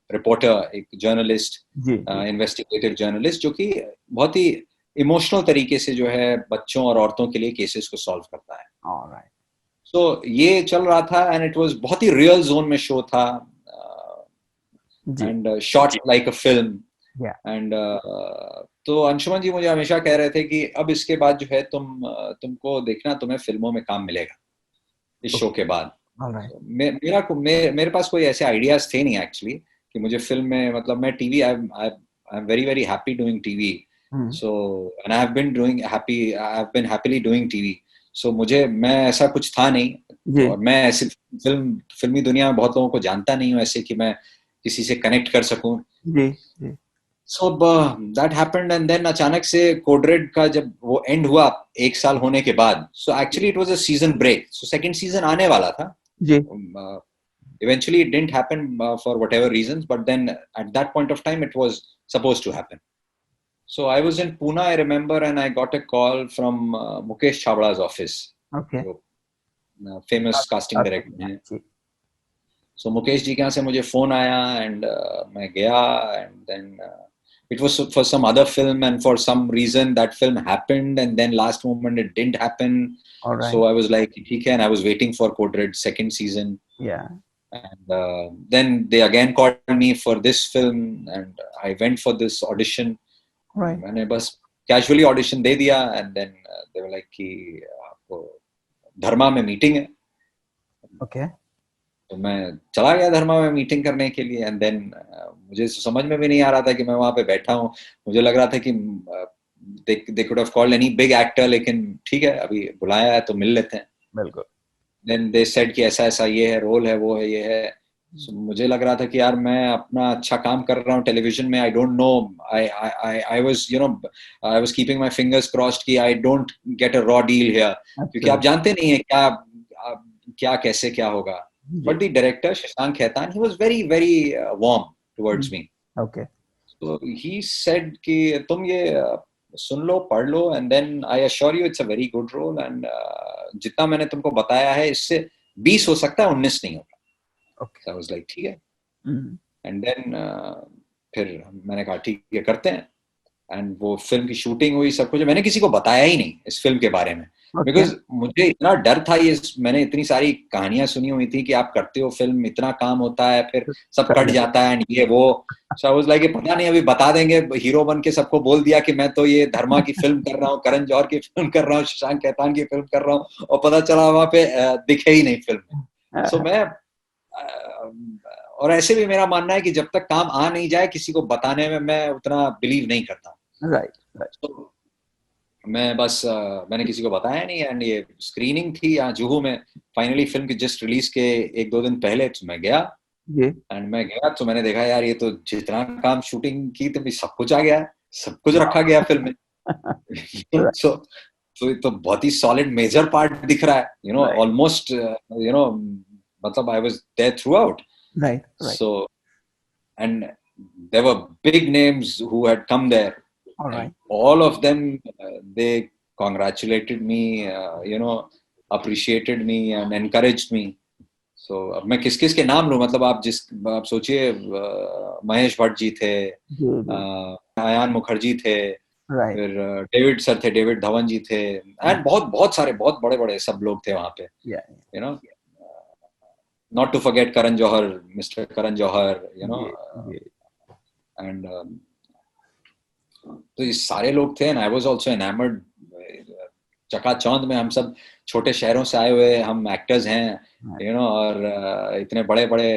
reporter, एक journalist, investigative journalist, जो कि बहुत ही emotional तरीके से जो है बच्चों और औरतों के लिए cases को solve करता है. Alright. So ये चल रहा था, and it was बहुत ही real zone में show था. And shot like a film. And तो अंशुमन जी मुझे हमेशा कह रहे थे कि अब इसके बाद जो है तुमको देखना, तुम्हें फिल्मों में काम मिलेगा इस शो के बाद. मेरे पास कोई ऐसे आइडियाज थे नहीं एक्चुअली कि मुझे फिल्म में, मतलब मैं TV, I am very very happy doing TV. So and I have been happily doing TV. So मैं ऐसा कुछ था नहीं, और मैं ऐसे फिल्मी दुनिया में बहुत लोगों को जानता नहीं हूँ ऐसे कि मैं किसी से कनेक्ट कर सकूं. So that happened, and then अचानक से कोड रेड का जब वो एंड हुआ 1 साल होने के बाद, so actually it was a season break. So second season आने वाला था. Eventually it didn't happen for whatever reasons, but then at that point of time it was supposed to happen. So I was in Pune, I remember, and I got a call from Mukesh Chawla's office. Okay. Famous casting director. So Mukesh ji के यहाँ से मुझे phone आया, and मैं गया, and then it was for some other film, and for some reason that film happened, and then last moment it didn't happen. Right. So I was like ठीक है, and I was waiting for Code Red second season. And then they again called me for this film, and I went for this audition. Right. मैंने बस casually audition दे दिया, and then they were like कि आपको धर्मा में meeting है. Okay. तो मैं चला गया धर्मा में मीटिंग करने के लिए, एंड देन मुझे समझ में भी नहीं आ रहा था कि मैं वहां पे बैठा हूँ। मुझे लग रहा था कि they could have called any big actor, लेकिन ठीक है अभी बुलाया है तो मिल लेते हैं। बिल्कुल। देन दे सेड कि ऐसा ऐसा ये है, रोल है, वो है, ये है। So, मुझे लग रहा था कि यार मैं अपना अच्छा काम कर रहा हूँ टेलीविजन में। I don't know, I was you know I was keeping my fingers crossed कि I don't get a raw deal here, क्योंकि आप जानते नहीं है क्या कैसे क्या होगा। जी। But the director Shashank Khetan, he was very very warm towards me. Okay. So he said कि तुम ये सुन लो, पढ़ लो, and then I assure you it's a very good role, and जितना मैंने तुमको बताया है इससे 20 हो सकता है, 19 नहीं होगा। Okay. So I was like ठीक है। And then फिर मैंने कहा ठीक है करते हैं। एंड वो फिल्म की शूटिंग हुई, सब कुछ। मैंने किसी को बताया ही नहीं इस फिल्म के बारे में, ओके। बिकॉज मुझे इतना डर था। ये मैंने इतनी सारी कहानियां सुनी हुई थी कि आप करते हो फिल्म, इतना काम होता है, फिर सब कट जाता है, ये वो। सो आई वाज लाइक पता नहीं, अभी बता देंगे, हीरो बन के सबको बोल दिया कि मैं तो ये धर्मा की फिल्म कर रहा हूँ, करण जौहर की फिल्म कर रहा हूँ, शशांक खेतान की फिल्म कर रहा हूँ, और पता चला वहां पे दिखे ही नहीं फिल्म में। सो मैं और ऐसे भी मेरा मानना है कि जब तक काम आ नहीं जाए किसी को बताने में मैं उतना बिलीव नहीं करता। राइट। तो मैं बस मैंने किसी को बताया नहीं। एंड ये स्क्रीनिंग थी यहाँ जुहू में, फाइनली फिल्म की जस्ट रिलीज के 1-2 दिन पहले। तो मैं गया, एंड मैं गया तो मैंने देखा यार ये तो जितना काम शूटिंग की तो सब कुछ आ गया, सब कुछ रखा गया फिल्म में। सो तो ये तो बहुत ही सॉलिड मेजर पार्ट दिख रहा है, you know, almost you know, मतलब I was there throughout. Right. So and there were big names who had come there. All right. And all of them they congratulated me, you know, appreciated me and encouraged me. So अब मैं किस किस के नाम लूं, मतलब आप सोचिए, महेश भट्ट जी थे, आयान मुखर्जी थे, फिर डेविड सर थे, डेविड धवन जी थे, एंड बहुत बहुत सारे बहुत बड़े बड़े सब लोग थे वहां पे, you know. Not to forget Karan Johar, Mr. Karan Johar, you know, and तो ये सारे लोग थे, and I was also enamored। चकाचौंध में हम सब छोटे शहरों से आए हुए हम एक्टर्स हैं, यू नो, और इतने बड़े बड़े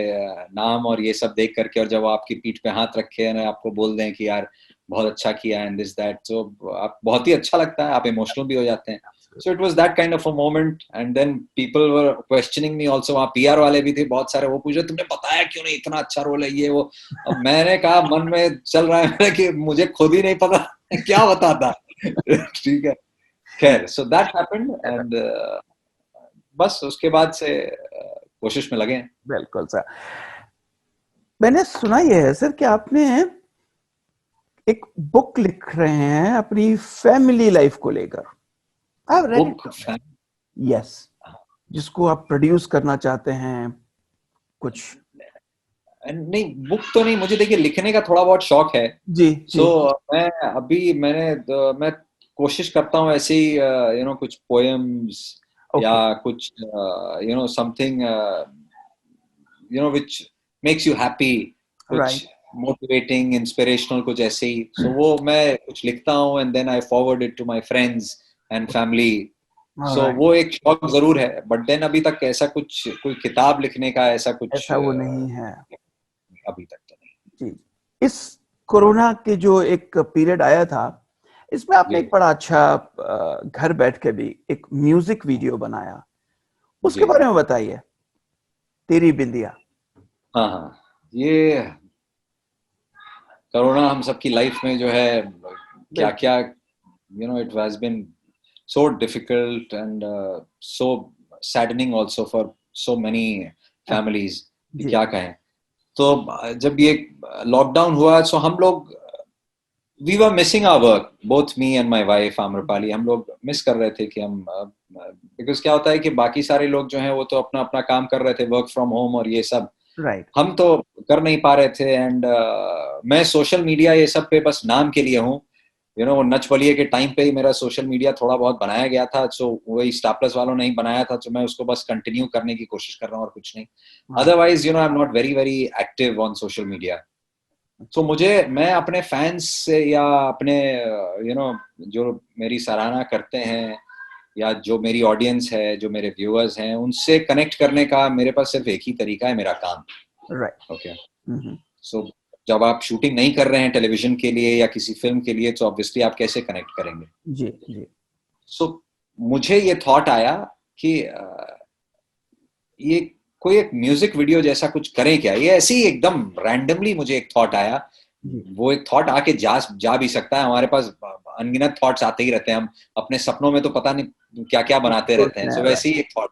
नाम और ये सब देख करके, और जब आपकी पीठ पे हाथ रखे और आपको बोल दें कि यार बहुत अच्छा किया एंड दिस दैट, तो आप बहुत ही अच्छा लगता है, आप इमोशनल भी हो जाते हैं। So it was that kind of a moment, and then people were questioning me also। वहाँ पीआर वाले भी थे बहुत सारे, वो पूछ रहे तुमने बताया क्यों नहीं, इतना अच्छा रोल है ये वो। अब मैंने कहा मन में चल रहा है कि मुझे खुद ही नहीं पता क्या बताता। ठीक है, खैर, so that happened, and बस उसके बाद से कोशिश में लगे हैं। बिल्कुल सर। मैंने सुना ये है सर कि आपने एक बुक लिख रहे हैं अपनी फैमिली लाइफ को लेकर। यस, जिसको आप प्रोड्यूस करना चाहते हैं कुछ। नहीं, बुक तो नहीं, मुझे देखिए लिखने का थोड़ा बहुत शौक है जी। सो मैं कोशिश करता हूँ ऐसे ही, यू नो, कुछ पोएम्स या कुछ you know something you know which makes you happy, कुछ मोटिवेटिंग, इंस्पिरेशनल, कुछ ऐसे ही। सो वो मैं कुछ लिखता हूँ, and then I forward it to my friends and family. So वो एक शौक जरूर है, बट देन अभी तक ऐसा कुछ कोई किताब लिखने का ऐसा कुछ वो नहीं है अभी तक तो नहीं। जी। इस कोरोना के जो एक पीरियड आया था, इसमें आपने एक बड़ा अच्छा घर बैठ के भी एक म्यूजिक वीडियो बनाया, उसके बारे में बताइए, तेरी बिंदिया। हाँ, ये कोरोना हम सबकी लाइफ में जो है क्या क्या, you know, it has been so difficult and so saddening also for so many families, क्या कहें। तो जब ये लॉकडाउन हुआ, तो हम लोग we were missing our work, both me and my wife Amrapali. हम लोग मिस कर रहे थे कि हम बिकॉज क्या होता है कि बाकी सारे लोग जो हैं वो तो अपना अपना काम कर रहे थे, वर्क फ्रॉम होम और ये सब, हम तो कर नहीं पा रहे थे। एंड मैं सोशल मीडिया ये सब पे बस नाम के लिए हूँ, यू नो। नच बलिए के टाइम पे ही मेरा सोशल मीडिया थोड़ा बहुत बनाया गया था, सो वही स्टार प्लस वालों ने ही बनाया था, तो मैं उसको बस कंटिन्यू करने की कोशिश कर रहा हूँ और कुछ नहीं। Otherwise you know I am not very very active on social media. So मैं अपने फैंस से या अपने यू नो जो मेरी सराहना करते हैं या जो मेरी ऑडियंस है, जो मेरे व्यूअर्स हैं, उनसे कनेक्ट करने का मेरे पास सिर्फ एक ही तरीका है, मेरा काम। राइट। ओके, सो जब आप शूटिंग नहीं कर रहे हैं टेलीविजन के लिए या किसी फिल्म के लिए, तो ऑब्वियसली आप कैसे कनेक्ट करेंगे? जी जी। सो मुझे ये थॉट आया कि ये कोई एक म्यूजिक वीडियो जैसा कुछ करें क्या। ये ऐसे ही एकदम रैंडमली मुझे एक थॉट आया। जी। वो एक थॉट आके जा भी सकता है, हमारे पास अनगिनत थॉट्स आते ही रहते हैं, हम अपने सपनों में तो पता नहीं क्या क्या बनाते रहते हैं। सो वैसे ही एक थॉट।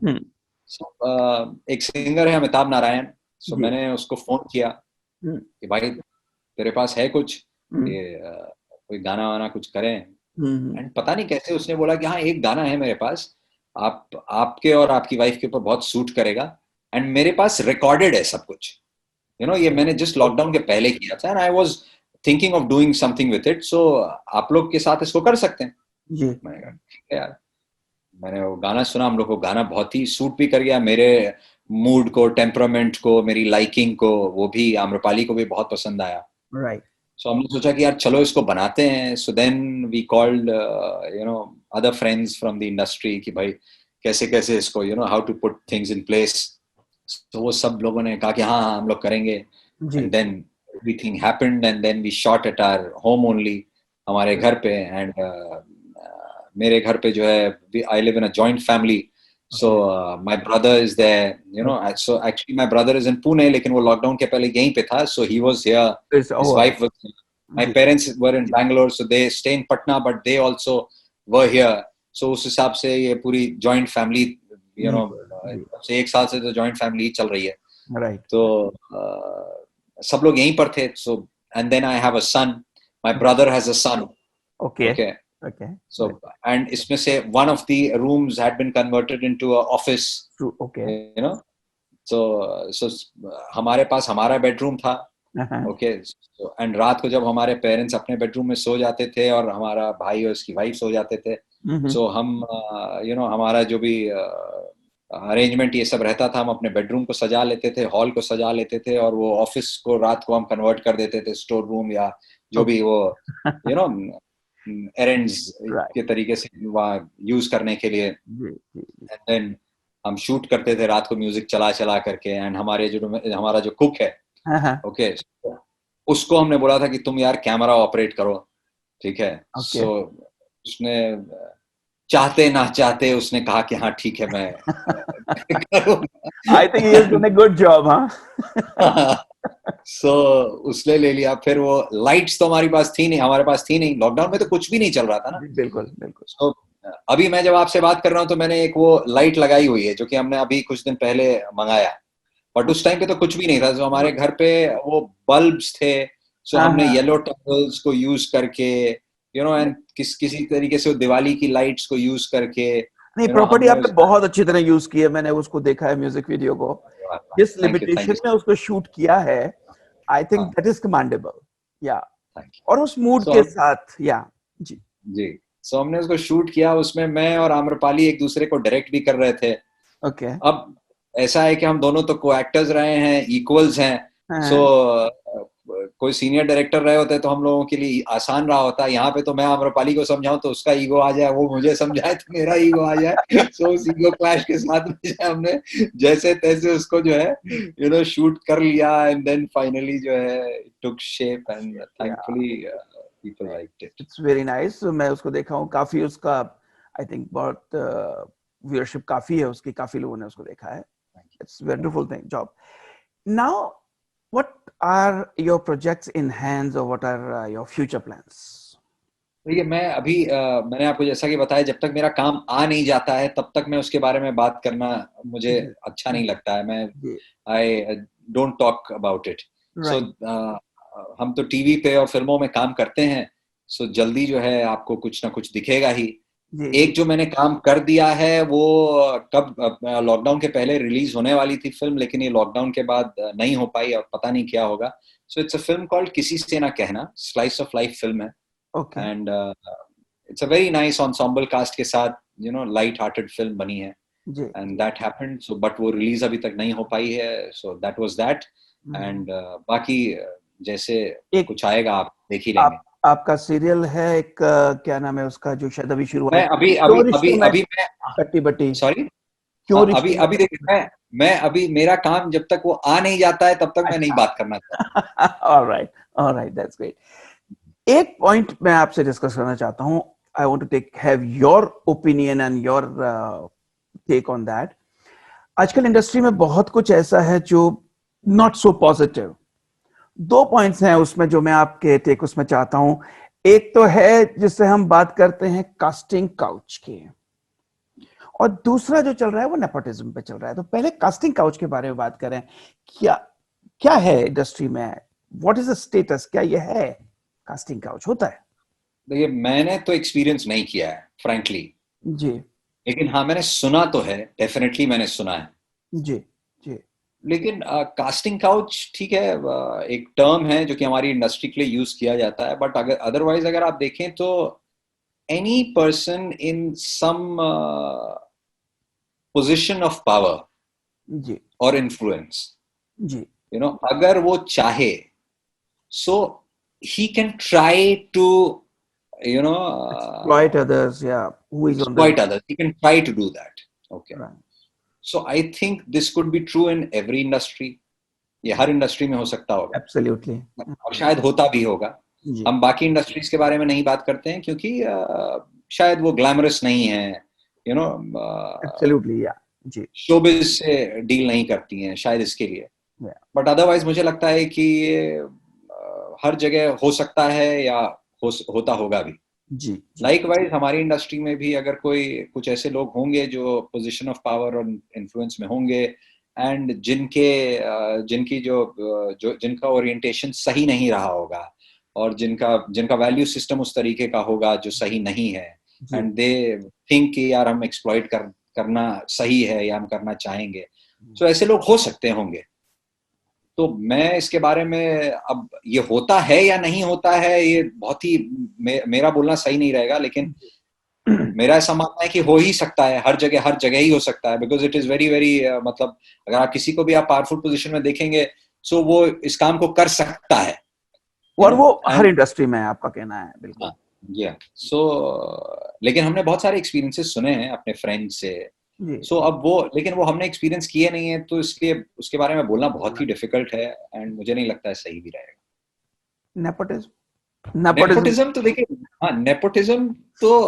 हम्म। एक सिंगर है अमिताभ नारायण, सो जी। मैंने उसको फोन किया हम्म। कि भाई तेरे पास है कुछ, हम्म। ये कोई गाना वाना कुछ करें। हम्म। एंड पता नहीं कैसे उसने बोला कि हाँ एक गाना है मेरे पास, आप आपके और आपकी वाइफ के ऊपर बहुत सूट करेगा, एंड मेरे पास रिकॉर्डेड है सब कुछ। ये मैंने जस्ट लॉकडाउन के पहले किया था, and I was thinking of doing something with it, so आप लोग के साथ इसको कर सकते हैं। जी। मैंने कहा ठीक है यार। मैंने वो गाना सुना, हम लोग को गाना बहुत ही सूट भी कर गया मेरे मूड को, टेम्परामेंट को, मेरी लाइकिंग को। वो भी आम्रपाली को भी बहुत पसंद आया। राइट। सो हमने सोचा कि यार चलो इसको बनाते हैं। So then we called other friends from the industry कि भाई कैसे कैसे इसको how to put things in place. तो वो सब लोगों ने कहा कि हाँ हाँ हम लोग करेंगे। जी। And then everything happened, and then we shot at our home only, हमारे घर पे। एंड मेरे घर पे जो है, I live in a joint family, so my brother is there, so actually my brother is in Pune, लेकिन वो लॉकडाउन के पहले यहीं पे था, so he was here, his wife was, my जी। parents were in Bangalore, so they stay in Patna, but they also were here. So उस हिसाब से ये पूरी joint family, जी। से एक साल से तो joint family ही चल रही है। राइट। तो सब लोग यहीं पर थे। So and then I have a son, my brother has a son. Okay. Okay, okay. so and इसमें से one of the rooms had been converted into a office, okay. you know. So हमारे पास हमारा bedroom था। Okay, and रात को जब हमारे parents अपने बेडरूम में सो जाते थे और हमारा भाई और उसकी वाइफ सो जाते थे, सो हम हमारा जो भी अरेंजमेंट ये सब रहता था, हम अपने बेडरूम को सजा लेते थे, हॉल को सजा लेते थे, और वो ऑफिस को रात को हम कन्वर्ट कर देते थे स्टोर रूम या जो भी वो यू नो एरेंड्स राइट। के तरीके से वहाँ यूज करने के लिए। जी जी। एंड देन हम शूट करते थे रात को म्यूजिक चला चला करके। एंड हमारा जो कुक है, ओके, उसको हमने बोला था कि तुम यार कैमरा ऑपरेट करो, ठीक है। ओके। सो उसने चाहते ना चाहते उसने कहा कि हाँ ठीक है मैं करूँगा। I think he is doing a good job. हाँ। सो उसने ले लिया। फिर वो लाइट्स तो हमारे पास थी नहीं, लॉकडाउन में तो कुछ भी नहीं चल रहा था ना। बिल्कुल बिल्कुल। सो अभी मैं जब आपसे बात कर रहा हूँ तो मैंने एक वो लाइट लगाई हुई है जो कि हमने अभी कुछ दिन पहले मंगाया, बट उस टाइम पे तो कुछ भी नहीं था। तो हमारे घर पे वो बल्ब्स थे, सो हाँ हमने हाँ। येलो टर्टल्स को यूज करके एंड किसी तरीके से वो दिवाली की लाइट्स को यूज करके नहीं, प्रॉपर्टी हमने आपने बहुत अच्छी तरह यूज की है, मैंने उसको देखा है म्यूजिक वीडियो को, जिस थैंक लिमिटेशन यू में उसको शूट किया है। आई थिंक हाँ दैट इज कमांडेबल। या थैंक और उस मूड यू। के साथ। या जी। जी, सो हमने उसको शूट किया। उसमें मैं और आम्रपाली एक दूसरे को डायरेक्ट भी कर रहे थे। ओके। अब ऐसा है कि हम दोनों तो को एक्टर्स रहे हैं, इक्वल्स हैं। सो हाँ। कोई सीनियर डायरेक्टर रहे होते तो हम लोगों के लिए आसान रहा होता। यहाँ पे तो मैं आम्रपाली को समझाऊं तो उसका ईगो आ जाए, वो मुझे समझाए तो मेरा ईगो आ जाए। सो उस ईगो क्लैश के साथ में हमने जैसे तैसे उसको जो है शूट कर लिया। एंड देन फाइनली जो है took shape, and thankfully people liked it. It's very nice. मैं उसको देखा हूँ काफी, उसका आई थिंक बहुत व्यूअरशिप काफी है उसकी, काफी लोगों ने उसको देखा है। It's wonderful thing job. Now what are your projects in hands, or what are your future plans? देखिए मैं अभी मैंने आपको जैसा कि बताया, जब तक मेरा काम आ नहीं जाता है तब तक मैं उसके बारे में बात करना मुझे जी अच्छा नहीं लगता है। मैं जी। I don't talk about it. So right. हम तो टीवी पे और फिल्मों में काम करते हैं, सो जल्दी जो है आपको कुछ ना कुछ दिखेगा ही। जी जी। एक जो मैंने काम कर दिया है वो कब लॉकडाउन के पहले रिलीज होने वाली थी फिल्म, लेकिन ये लॉकडाउन के बाद नहीं हो पाई और पता नहीं क्या होगा। So it's a film called Kisi Se Na Kehna, slice of life film है। Okay. And it's a very nice ensemble cast के साथ लाइट हार्टेड फिल्म बनी है। जी एंड जी। दैट हैपेंड, सो बट वो रिलीज अभी तक नहीं हो पाई है। So that was that. Hmm. And बाकी जैसे एक कुछ आएगा आप देख ही आप लेंगे। आपका सीरियल है एक क्या नाम है उसका जो शायद अभी शुरू हुआ मैं है, अभी क्यों अभी रिश्ते अभी में अभी मैं कट्टी बट्टी, सॉरी, क्यों हाँ रिश्ते अभी में अभी कट्टी देखिए मैं अभी मेरा काम जब तक वो आ नहीं जाता है तब तक मैं नहीं अच्छा। बात करना चाहता। Alright, alright, that's great. एक पॉइंट मैं आपसे डिस्कस करना चाहता हूं, I want to take have your opinion and your take on that. आजकल इंडस्ट्री में बहुत कुछ ऐसा है जो नॉट सो पॉजिटिव। दो पॉइंट्स हैं उसमें जो मैं आपके टेक उसमें चाहता हूं। एक तो है जिससे हम बात करते हैं कास्टिंग काउच की, और दूसरा जो चल रहा है वो नेपोटिज्म पे चल रहा है। तो पहले कास्टिंग काउच के बारे में बात करें। क्या क्या है इंडस्ट्री में, व्हाट इज द स्टेटस, क्या ये है कास्टिंग काउच होता है? देखिए मैंने तो एक्सपीरियंस नहीं किया है फ्रैंकली, जी लेकिन हाँ मैंने सुना तो है, डेफिनेटली मैंने सुना है। जी जी लेकिन कास्टिंग काउच ठीक है, एक टर्म है जो कि हमारी इंडस्ट्री के लिए यूज किया जाता है, बट अगर अदरवाइज अगर आप देखें तो any person in some position of power जी और इन्फ्लुएंस, जी। यू नो, अगर वो चाहे so he can try to you know exploit others, या who is on the exploit others. He can try to do that. Okay. So I think this could be true in every industry. ये हर industry में हो सकता होगा absolutely. और शायद होता भी होगा। जी हम बाकी इंडस्ट्रीज के बारे में नहीं बात करते हैं क्योंकि शायद वो ग्लैमरस नहीं है, यू नो, एब्सोल्युटली, या जी शोबिज से डील नहीं करती हैं शायद इसके लिए। या बट अदरवाइज मुझे लगता है कि हर जगह हो सकता है या होता होगा भी। जी जी लाइकवाइज हमारी इंडस्ट्री में भी अगर कोई कुछ ऐसे लोग होंगे जो पोजीशन ऑफ पावर और इन्फ्लुएंस में होंगे एंड जिनकी जिनका ओरिएंटेशन सही नहीं रहा होगा और जिनका जिनका वैल्यू सिस्टम उस तरीके का होगा जो सही नहीं है, जी एंड दे थिंक कि यार हम एक्सप्लॉइट करना सही है या हम करना चाहेंगे, तो ऐसे लोग हो सकते होंगे। तो मैं इसके बारे में अब ये होता है या नहीं होता है ये बहुत ही मेरा बोलना सही नहीं रहेगा, लेकिन मेरा ऐसा मानना है कि हो ही सकता है, हर जगह ही हो सकता है, because it is very very मतलब अगर आप किसी को भी आप पावरफुल पोजीशन में देखेंगे सो वो इस काम को कर सकता है, यू और नो। वो हर एंड इंडस्ट्री में है, आपका कहना है, बिल्कुल। या सो लेकिन हमने बहुत सारे एक्सपीरियंसेस सुने हैं अपने फ्रेंड से। जी सो अब वो, लेकिन वो हमने एक्सपीरियंस किए नहीं है तो इसलिए उसके बारे में बोलना बहुत ही डिफिकल्ट है, एंड मुझे नहीं लगता है सही भी रहेगा। Nepotism, nepotism. नेपोटिज्म तो देखिए, हाँ नेपोटिज्म तो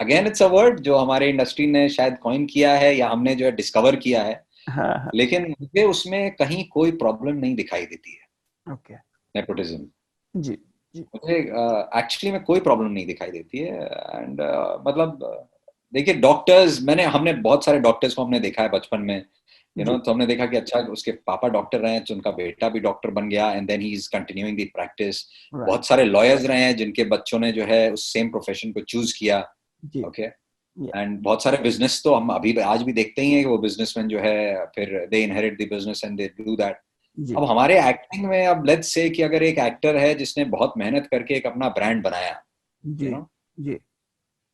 अगेन इट्स अ वर्ड जो हमारे इंडस्ट्री ने शायद कॉइन किया है या हमने जो है डिस्कवर किया है, हाँ हाँ। लेकिन मुझे उसमें कहीं कोई प्रॉब्लम नहीं दिखाई देती है ओके। नेपोटिज्म। जी जी मुझे एक्चुअली में कोई प्रॉब्लम नहीं दिखाई देती है। एंड मतलब देखिए डॉक्टर्स, मैंने हमने बहुत सारे डॉक्टर्स को हमने देखा है बचपन में, यू नो, जी तो हमने देखा कि अच्छा उसके पापा डॉक्टर रहे हैं तो उनका बेटा भी डॉक्टर बन गया and then he is continuing the practice. Right. बहुत सारे लॉयर्स रहे हैं जिनके बच्चों ने जो है उस सेम प्रोफेशन को चूज किया। जी ओके। या एंड बहुत सारे बिजनेस तो हम अभी आज भी देखते ही हैं कि वो बिजनेसमैन जो है फिर they inherit the business and they do that. जी अब हमारे एक्टिंग में अब लेट्स से कि अगर एक एक्टर है जिसने बहुत मेहनत करके एक अपना ब्रांड बनाया, जी यू नो, जी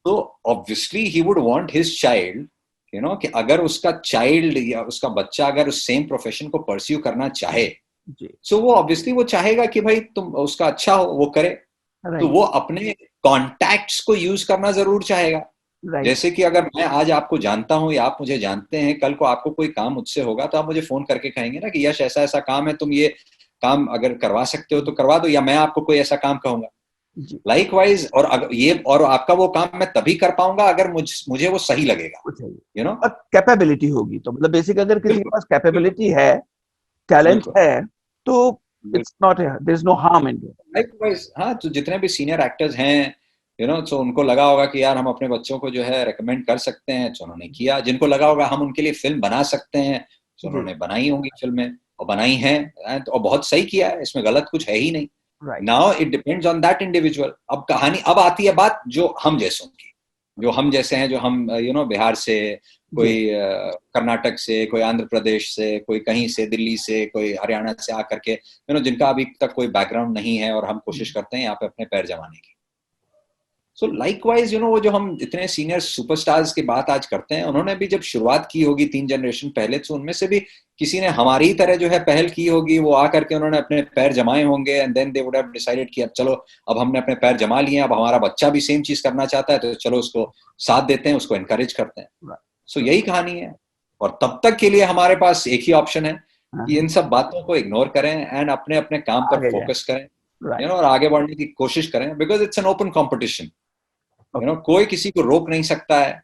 तो obviously he would want his child, you know, कि अगर उसका चाइल्ड या उसका बच्चा अगर उस सेम प्रोफेशन को परस्यू करना चाहे, जी। सो वो ऑब्वियसली वो चाहेगा कि भाई तुम उसका अच्छा हो वो करे, तो राइट वो अपने कॉन्टैक्ट्स को यूज करना जरूर चाहेगा। राइट जैसे कि अगर मैं आज आपको जानता हूं या आप मुझे जानते हैं, कल को आपको कोई काम मुझसे होगा तो आप मुझे फोन करके कहेंगे ना कि यश ऐसा ऐसा काम है, तुम ये काम अगर करवा सकते हो तो करवा दो, या मैं आपको कोई ऐसा काम कहूंगा जी। लाइकवाइज। और अगर ये और आपका वो काम मैं तभी कर पाऊंगा अगर मुझे वो सही लगेगा, कुछ है, यू नो। और कैपेबिलिटी होगी तो, मतलब बेसिक अगर किसी के बिल्कुल पास कैपेबिलिटी है, टैलेंट बिल्कुल है, तो बिल्कुल it's not, there is no harm in it. Likewise. हाँ, तो जितने भी सीनियर एक्टर्स हैं, यू नो, तो उनको लगा होगा कि यार हम अपने बच्चों को जो है रेकमेंड कर सकते हैं, तो उन्होंने किया। जिनको लगा होगा हम उनके लिए फिल्म बना सकते हैं, तो जी उन्होंने बनाई होंगी फिल्में और बनाई हैं, और बहुत सही किया है, इसमें गलत कुछ है ही नहीं। Right. Now it depends on that individual. अब कहानी अब आती है बात जो हम जैसों की, जो हम जैसे हैं, जो हम यू नो बिहार से, जी कोई कर्नाटक से, कोई आंध्र प्रदेश से, कोई कहीं से, दिल्ली से, कोई हरियाणा से आकर के, यू नो, जिनका अभी तक कोई बैकग्राउंड नहीं है और हम कोशिश करते हैं यहाँ पे अपने पैर जमाने की। सो लाइकवाइज यू नो वो जो हम इतने सीनियर सुपरस्टार्स की बात आज करते हैं, उन्होंने भी जब शुरुआत की होगी 3 जनरेशन पहले, तो उनमें से भी किसी ने हमारी ही तरह जो है पहल की होगी, वो आकर के उन्होंने अपने पैर जमाए होंगे and then they would have decided कि अब चलो, अब हमने अपने पैर जमा लिए, अब हमारा बच्चा भी सेम चीज करना चाहता है, तो चलो उसको साथ देते हैं, उसको एनकरेज करते हैं। सो यही कहानी है। और तब तक के लिए हमारे पास एक ही ऑप्शन है कि इन सब बातों को इग्नोर करें एंड अपने अपने काम पर फोकस करें, यू नो, और आगे बढ़ने की कोशिश करें, because it's an open competition. You know, कोई किसी को रोक नहीं सकता है।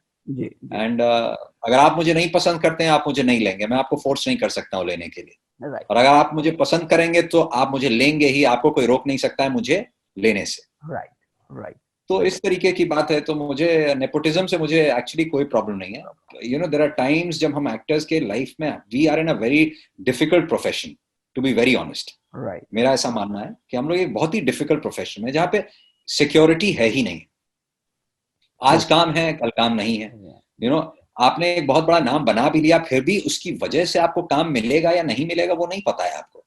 एंड अगर आप मुझे नहीं पसंद करते हैं, आप मुझे नहीं लेंगे, मैं आपको फोर्स नहीं कर सकता हूँ लेने के लिए। और अगर आप मुझे पसंद करेंगे तो आप मुझे लेंगे ही, आपको कोई रोक नहीं सकता है मुझे लेने से। राइट। तो इस तरीके की बात है। तो मुझे नेपोटिज्म से मुझे एक्चुअली कोई प्रॉब्लम नहीं है। You know, there are times जब हम एक्टर्स के लाइफ में, we are in a very difficult profession, to be very honest. मेरा ऐसा मानना है कि हम लोग एक बहुत ही डिफिकल्ट प्रोफेशन में, जहाँ पे सिक्योरिटी है ही नहीं। आज काम है, कल काम नहीं है। यू नो, आपने एक बहुत बड़ा नाम बना भी लिया, फिर भी उसकी वजह से आपको काम मिलेगा या नहीं मिलेगा वो नहीं पता है आपको।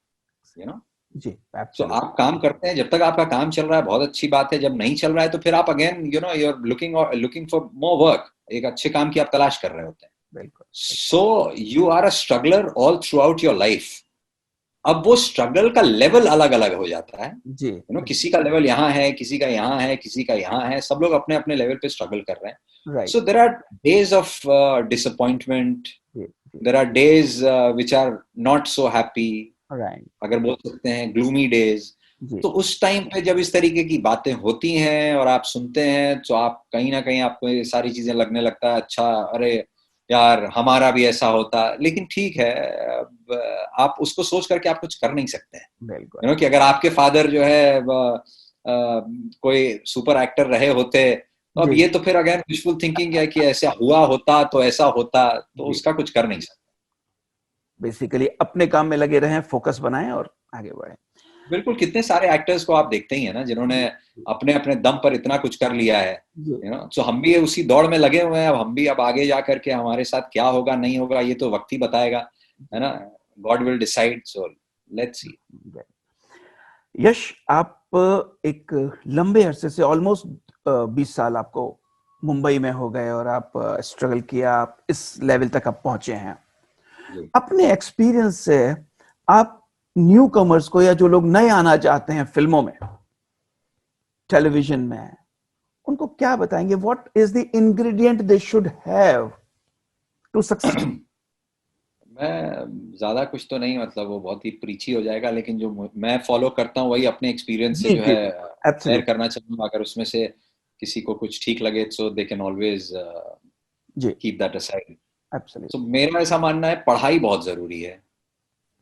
यू नो, तो आप काम करते हैं, जब तक आपका काम चल रहा है बहुत अच्छी बात है, जब नहीं चल रहा है तो फिर आप again you know you are looking for more work, एक अच्छे काम की आप तलाश कर रहे होते हैं। So you are a struggler all throughout your life. अब वो स्ट्रगल का लेवल अलग अलग हो जाता है जी। यू नो, किसी का लेवल यहाँ है, किसी का यहाँ है, किसी का यहाँ है, सब लोग अपने अपने लेवल पे स्ट्रगल कर रहे हैं। So there are days of disappointment, there are days which are not so happy, अगर बोल सकते हैं ग्लूमी डेज। तो उस टाइम पे जब इस तरीके की बातें होती हैं और आप सुनते हैं, तो आप कहीं ना कहीं आपको ये सारी चीजें लगने लगता है, अच्छा अरे यार हमारा भी ऐसा होता। लेकिन ठीक है, आप उसको सोच करके आप कुछ कर नहीं सकते हैं। यू नो, कि अगर आपके फादर जो है कोई सुपर एक्टर रहे होते, तो अब ये तो फिर अगेन विशफुल थिंकिंग है कि ऐसा हुआ होता तो ऐसा होता, तो उसका कुछ कर नहीं सकते। बेसिकली अपने काम में लगे रहें, फोकस बनाएं और आगे बढ़ें। बिल्कुल, कितने सारे एक्टर्स को आप देखते ही हैं ना, जिन्होंने अपने अपने दम पर इतना कुछ कर लिया है। यू नो, सो हम भी उसी दौड़ में लगे हुए हैं। अब हम भी अब आगे जा करके हमारे साथ क्या होगा नहीं होगा ये तो वक्त ही बताएगा, है ना। God will decide, so let's see. Yash, आप एक लंबे अरसे से ऑलमोस्ट 20 साल आपको मुंबई में हो गए और आप स्ट्रगल किया, आप इस लेवल तक आप पहुंचे हैं। अपने एक्सपीरियंस से आप न्यू कमर्स को, या जो लोग नए आना चाहते हैं फिल्मों में, टेलीविजन में, उनको क्या बताएंगे? What is the ingredient they should have to succeed? मैं ज्यादा कुछ तो नहीं, मतलब वो बहुत ही प्रीची हो जाएगा, लेकिन जो मैं फॉलो करता हूँ वही अपने एक्सपीरियंस से जो है शेयर करना चाहूंगा। अगर उसमें से किसी को कुछ ठीक लगे so they can always keep that aside. तो मेरा ऐसा मानना है, पढ़ाई बहुत जरूरी है।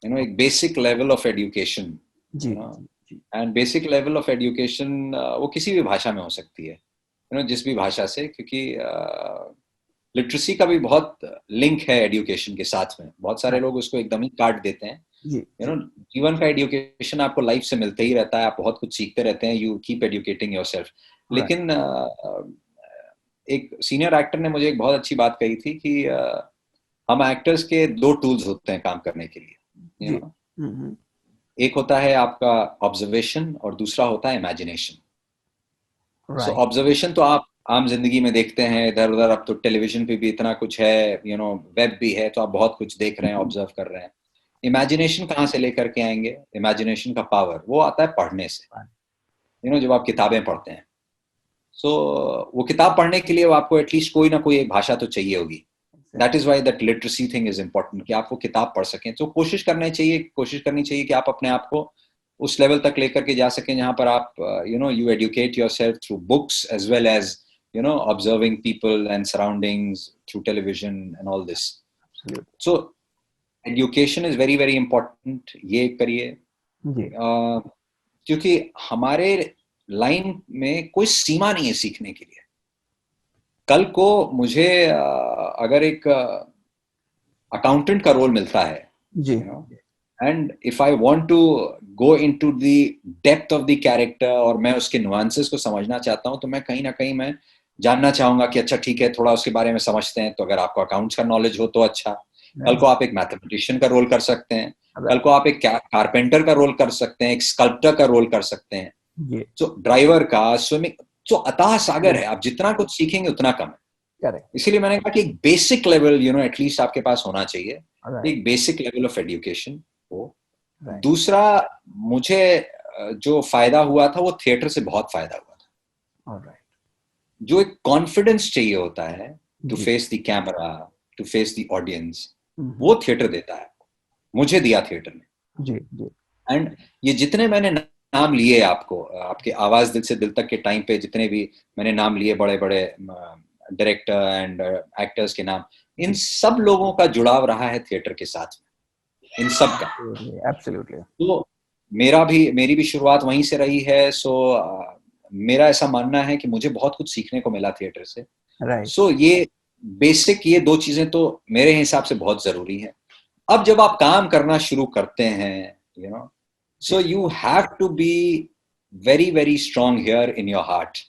यू नो, एक basic level of education, and basic level of education वो किसी भी भाषा में हो सकती है, यू नो, जिस भी भाषा से, क्योंकि लिटरेसी का भी बहुत लिंक है एजुकेशन के साथ में। बहुत सारे लोग उसको एकदम ही काट देते हैं। यू नो, जीवन का एजुकेशन आपको लाइफ से मिलते ही रहता है, आप बहुत कुछ सीखते रहते हैं, यू कीप एजुकेटिंग योरसेल्फ। लेकिन एक सीनियर एक्टर ने मुझे एक बहुत अच्छी बात कही थी कि हम एक्टर्स के 2 टूल्स होते हैं काम करने के लिए। you know? एक होता है आपका ऑब्जर्वेशन और दूसरा होता है इमेजिनेशन। सो ऑब्जर्वेशन तो आप आम जिंदगी में देखते हैं इधर उधर, अब तो टेलीविजन पे भी इतना कुछ है, यू नो, वेब भी है, तो आप बहुत कुछ देख रहे हैं, ऑब्जर्व कर रहे हैं। इमेजिनेशन कहाँ से लेकर के आएंगे? इमेजिनेशन का पावर वो आता है पढ़ने से। यू नो, जब आप किताबें पढ़ते हैं, सो वो किताब पढ़ने के लिए आपको एटलीस्ट कोई ना कोई एक भाषा तो चाहिए होगी। That is why that literacy thing is important, कि आप वो किताब पढ़ सकें। तो कोशिश करनी चाहिए कि आप अपने आप को उस लेवल तक लेकर के जा सकें जहां पर आप you know you educate yourself through books as well as you know observing people and surroundings through television and all this. So education is very very important. ये करिए, क्योंकि हमारे लाइन में कोई सीमा नहीं है सीखने के लिए। कल को मुझे अगर एक अकाउंटेंट का रोल मिलता है जी, and if I want to go into the depth of the character और मैं उसके नुआंसेस को समझना चाहता हूं, तो मैं कहीं ना कहीं मैं जानना चाहूंगा कि अच्छा ठीक है, थोड़ा उसके बारे में समझते हैं। तो अगर आपको अकाउंट्स का नॉलेज हो तो अच्छा, कल को आप एक मैथमेटिशियन का रोल कर सकते हैं, कल को आप एक कारपेंटर का रोल कर सकते हैं, एक स्कल्प्टर का रोल कर सकते हैं, तो ड्राइवर का, स्विमिंग, तो अथाह सागर है, आप जितना कुछ सीखेंगे उतना कम है। Correct. इसीलिए मैंने कहा कि एक बेसिक लेवल एटलीस्ट आपके पास होना चाहिए, Right. एक बेसिक लेवल ऑफ एजुकेशन हो। Right. दूसरा, मुझे जो फायदा हुआ था वो थिएटर से बहुत फायदा हुआ था। All right. जो एक कॉन्फिडेंस चाहिए होता है टू जी. Face the camera, to face the audience, Mhm. वो थिएटर देता है, मुझे दिया थिएटर ने। जी जी. एंड ये जितने मैंने नाम लिए आपको, आपके आवाज दिल से दिल तक के टाइम पे जितने भी मैंने नाम लिए, बड़े बड़े डायरेक्टर एंड एक्टर्स के नाम, इन सब लोगों का जुड़ाव रहा है थिएटर के साथ में, इन सब का। Absolutely. तो मेरी भी शुरुआत वहीं से रही है। सो मेरा ऐसा मानना है कि मुझे बहुत कुछ सीखने को मिला थिएटर से। Right. सो ये बेसिक, ये दो चीजें तो मेरे हिसाब से बहुत जरूरी है। अब जब आप काम करना शुरू करते हैं, so you have to be very very strong here in your heart,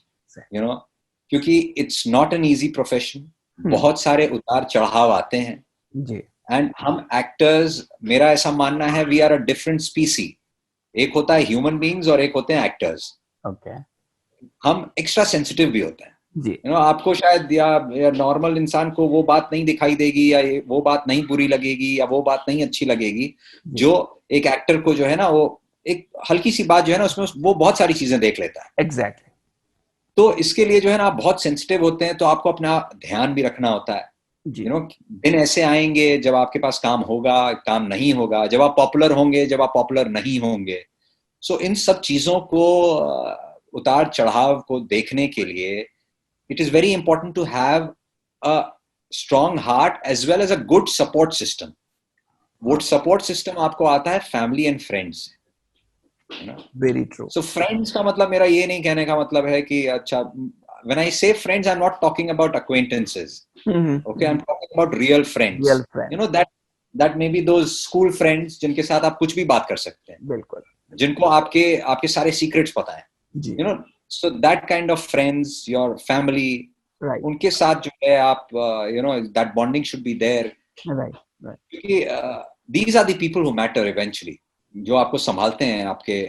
क्योंकि it's not an easy profession, बहुत सारे उतार चढ़ाव आते हैं। जी. एंड हम एक्टर्स, मेरा ऐसा मानना है, we are a different species. एक होता है ह्यूमन बीइंग्स और एक होते हैं एक्टर्स। Okay. हम एक्स्ट्रा सेंसिटिव भी होते हैं। जी. आपको शायद या नॉर्मल इंसान को वो बात नहीं दिखाई देगी, या वो बात नहीं बुरी लगेगी, या वो बात नहीं अच्छी लगेगी, जो एक एक्टर को जो है ना, वो एक हल्की सी बात जो है ना, उसमें वो बहुत सारी चीजें देख लेता है। Exactly. तो इसके लिए जो है ना, आप बहुत सेंसिटिव होते हैं, तो आपको अपना ध्यान भी रखना होता है। जी. दिन ऐसे आएंगे जब आपके पास काम होगा, काम नहीं होगा, जब आप पॉपुलर होंगे, जब आप पॉपुलर नहीं होंगे। सो इन सब चीजों को, उतार चढ़ाव को देखने के लिए, it is very important to have a strong heart as well as a good support system. Good support system आपको आता है family and friends. Very true. So friends का मतलब, मेरा ये नहीं कहने का मतलब है कि अच्छा, when I say friends, I'm not talking about acquaintances. Okay, I'm talking about real friends. Real friends. That may be those school friends जिनके साथ आप कुछ भी बात कर सकते हैं, बिल्कुल. जिनको आपके सारे secrets पता है. जी. So that kind of friends, your family, Right. उनके साथ जो है आप, that bonding should be there. Right. Right. क्योंकि these are the people who matter eventually, जो आपको संभालते हैं आपके,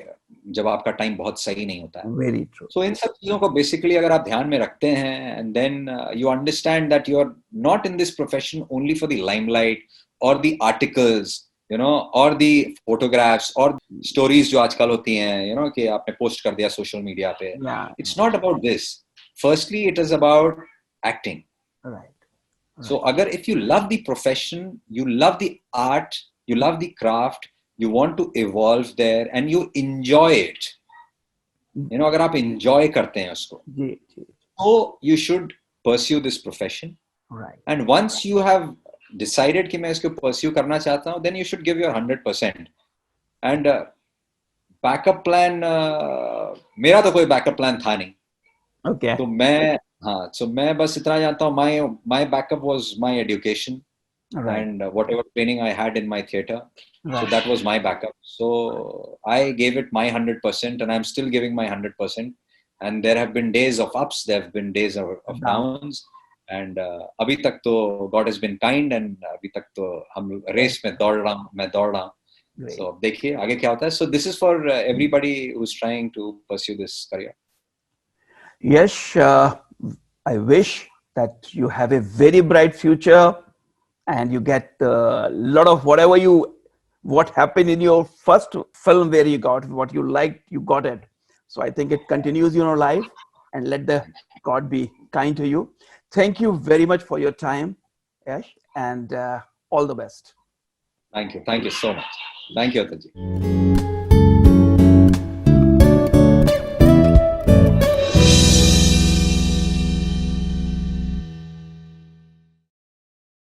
जब आपका टाइम बहुत सही नहीं होता है. Very true. So इन सब चीजों को बेसिकली अगर आप ध्यान में रखते हैं, and then you understand that you are not in this profession only for the limelight or the articles, और the photographs और stories जो आजकल होती हैं, कि आपने पोस्ट कर दिया सोशल मीडिया पे. Yeah. It's not about this. Firstly, it is about acting. Right. So अगर if you love the profession, you love the art, you love the craft, you want to evolve there and you enjoy it. अगर आप enjoy करते हैं उसको, जी जी. so you should pursue this profession. Right. And once you have decided कि मैं इसको pursue करना चाहता हूँ, then you should give your 100%. And backup plan, मेरा तो कोई backup plan था नहीं. Okay. तो मैं बस इतना जानता हूँ, my backup was my education. Right. And whatever training I had in my theater. Right. So that was my backup. So I gave it my 100%, and I'm still giving my 100%. And there have been days of ups, there have been days of downs. And अभी तक तो God has been kind, and अभी तक तो हम race में मैं दौड़ रहा हूँ. So देखिए आगे क्या होता है. So this is for everybody who's trying to pursue this career. Yes, I wish that you have a very bright future and you get a lot of what happened in your first film where you got what you liked, you got it. So I think it continues in your life, and let the God be kind to you. Thank you very much for your time, Yash, and all the best. Thank you so much. Thank you, Ataji.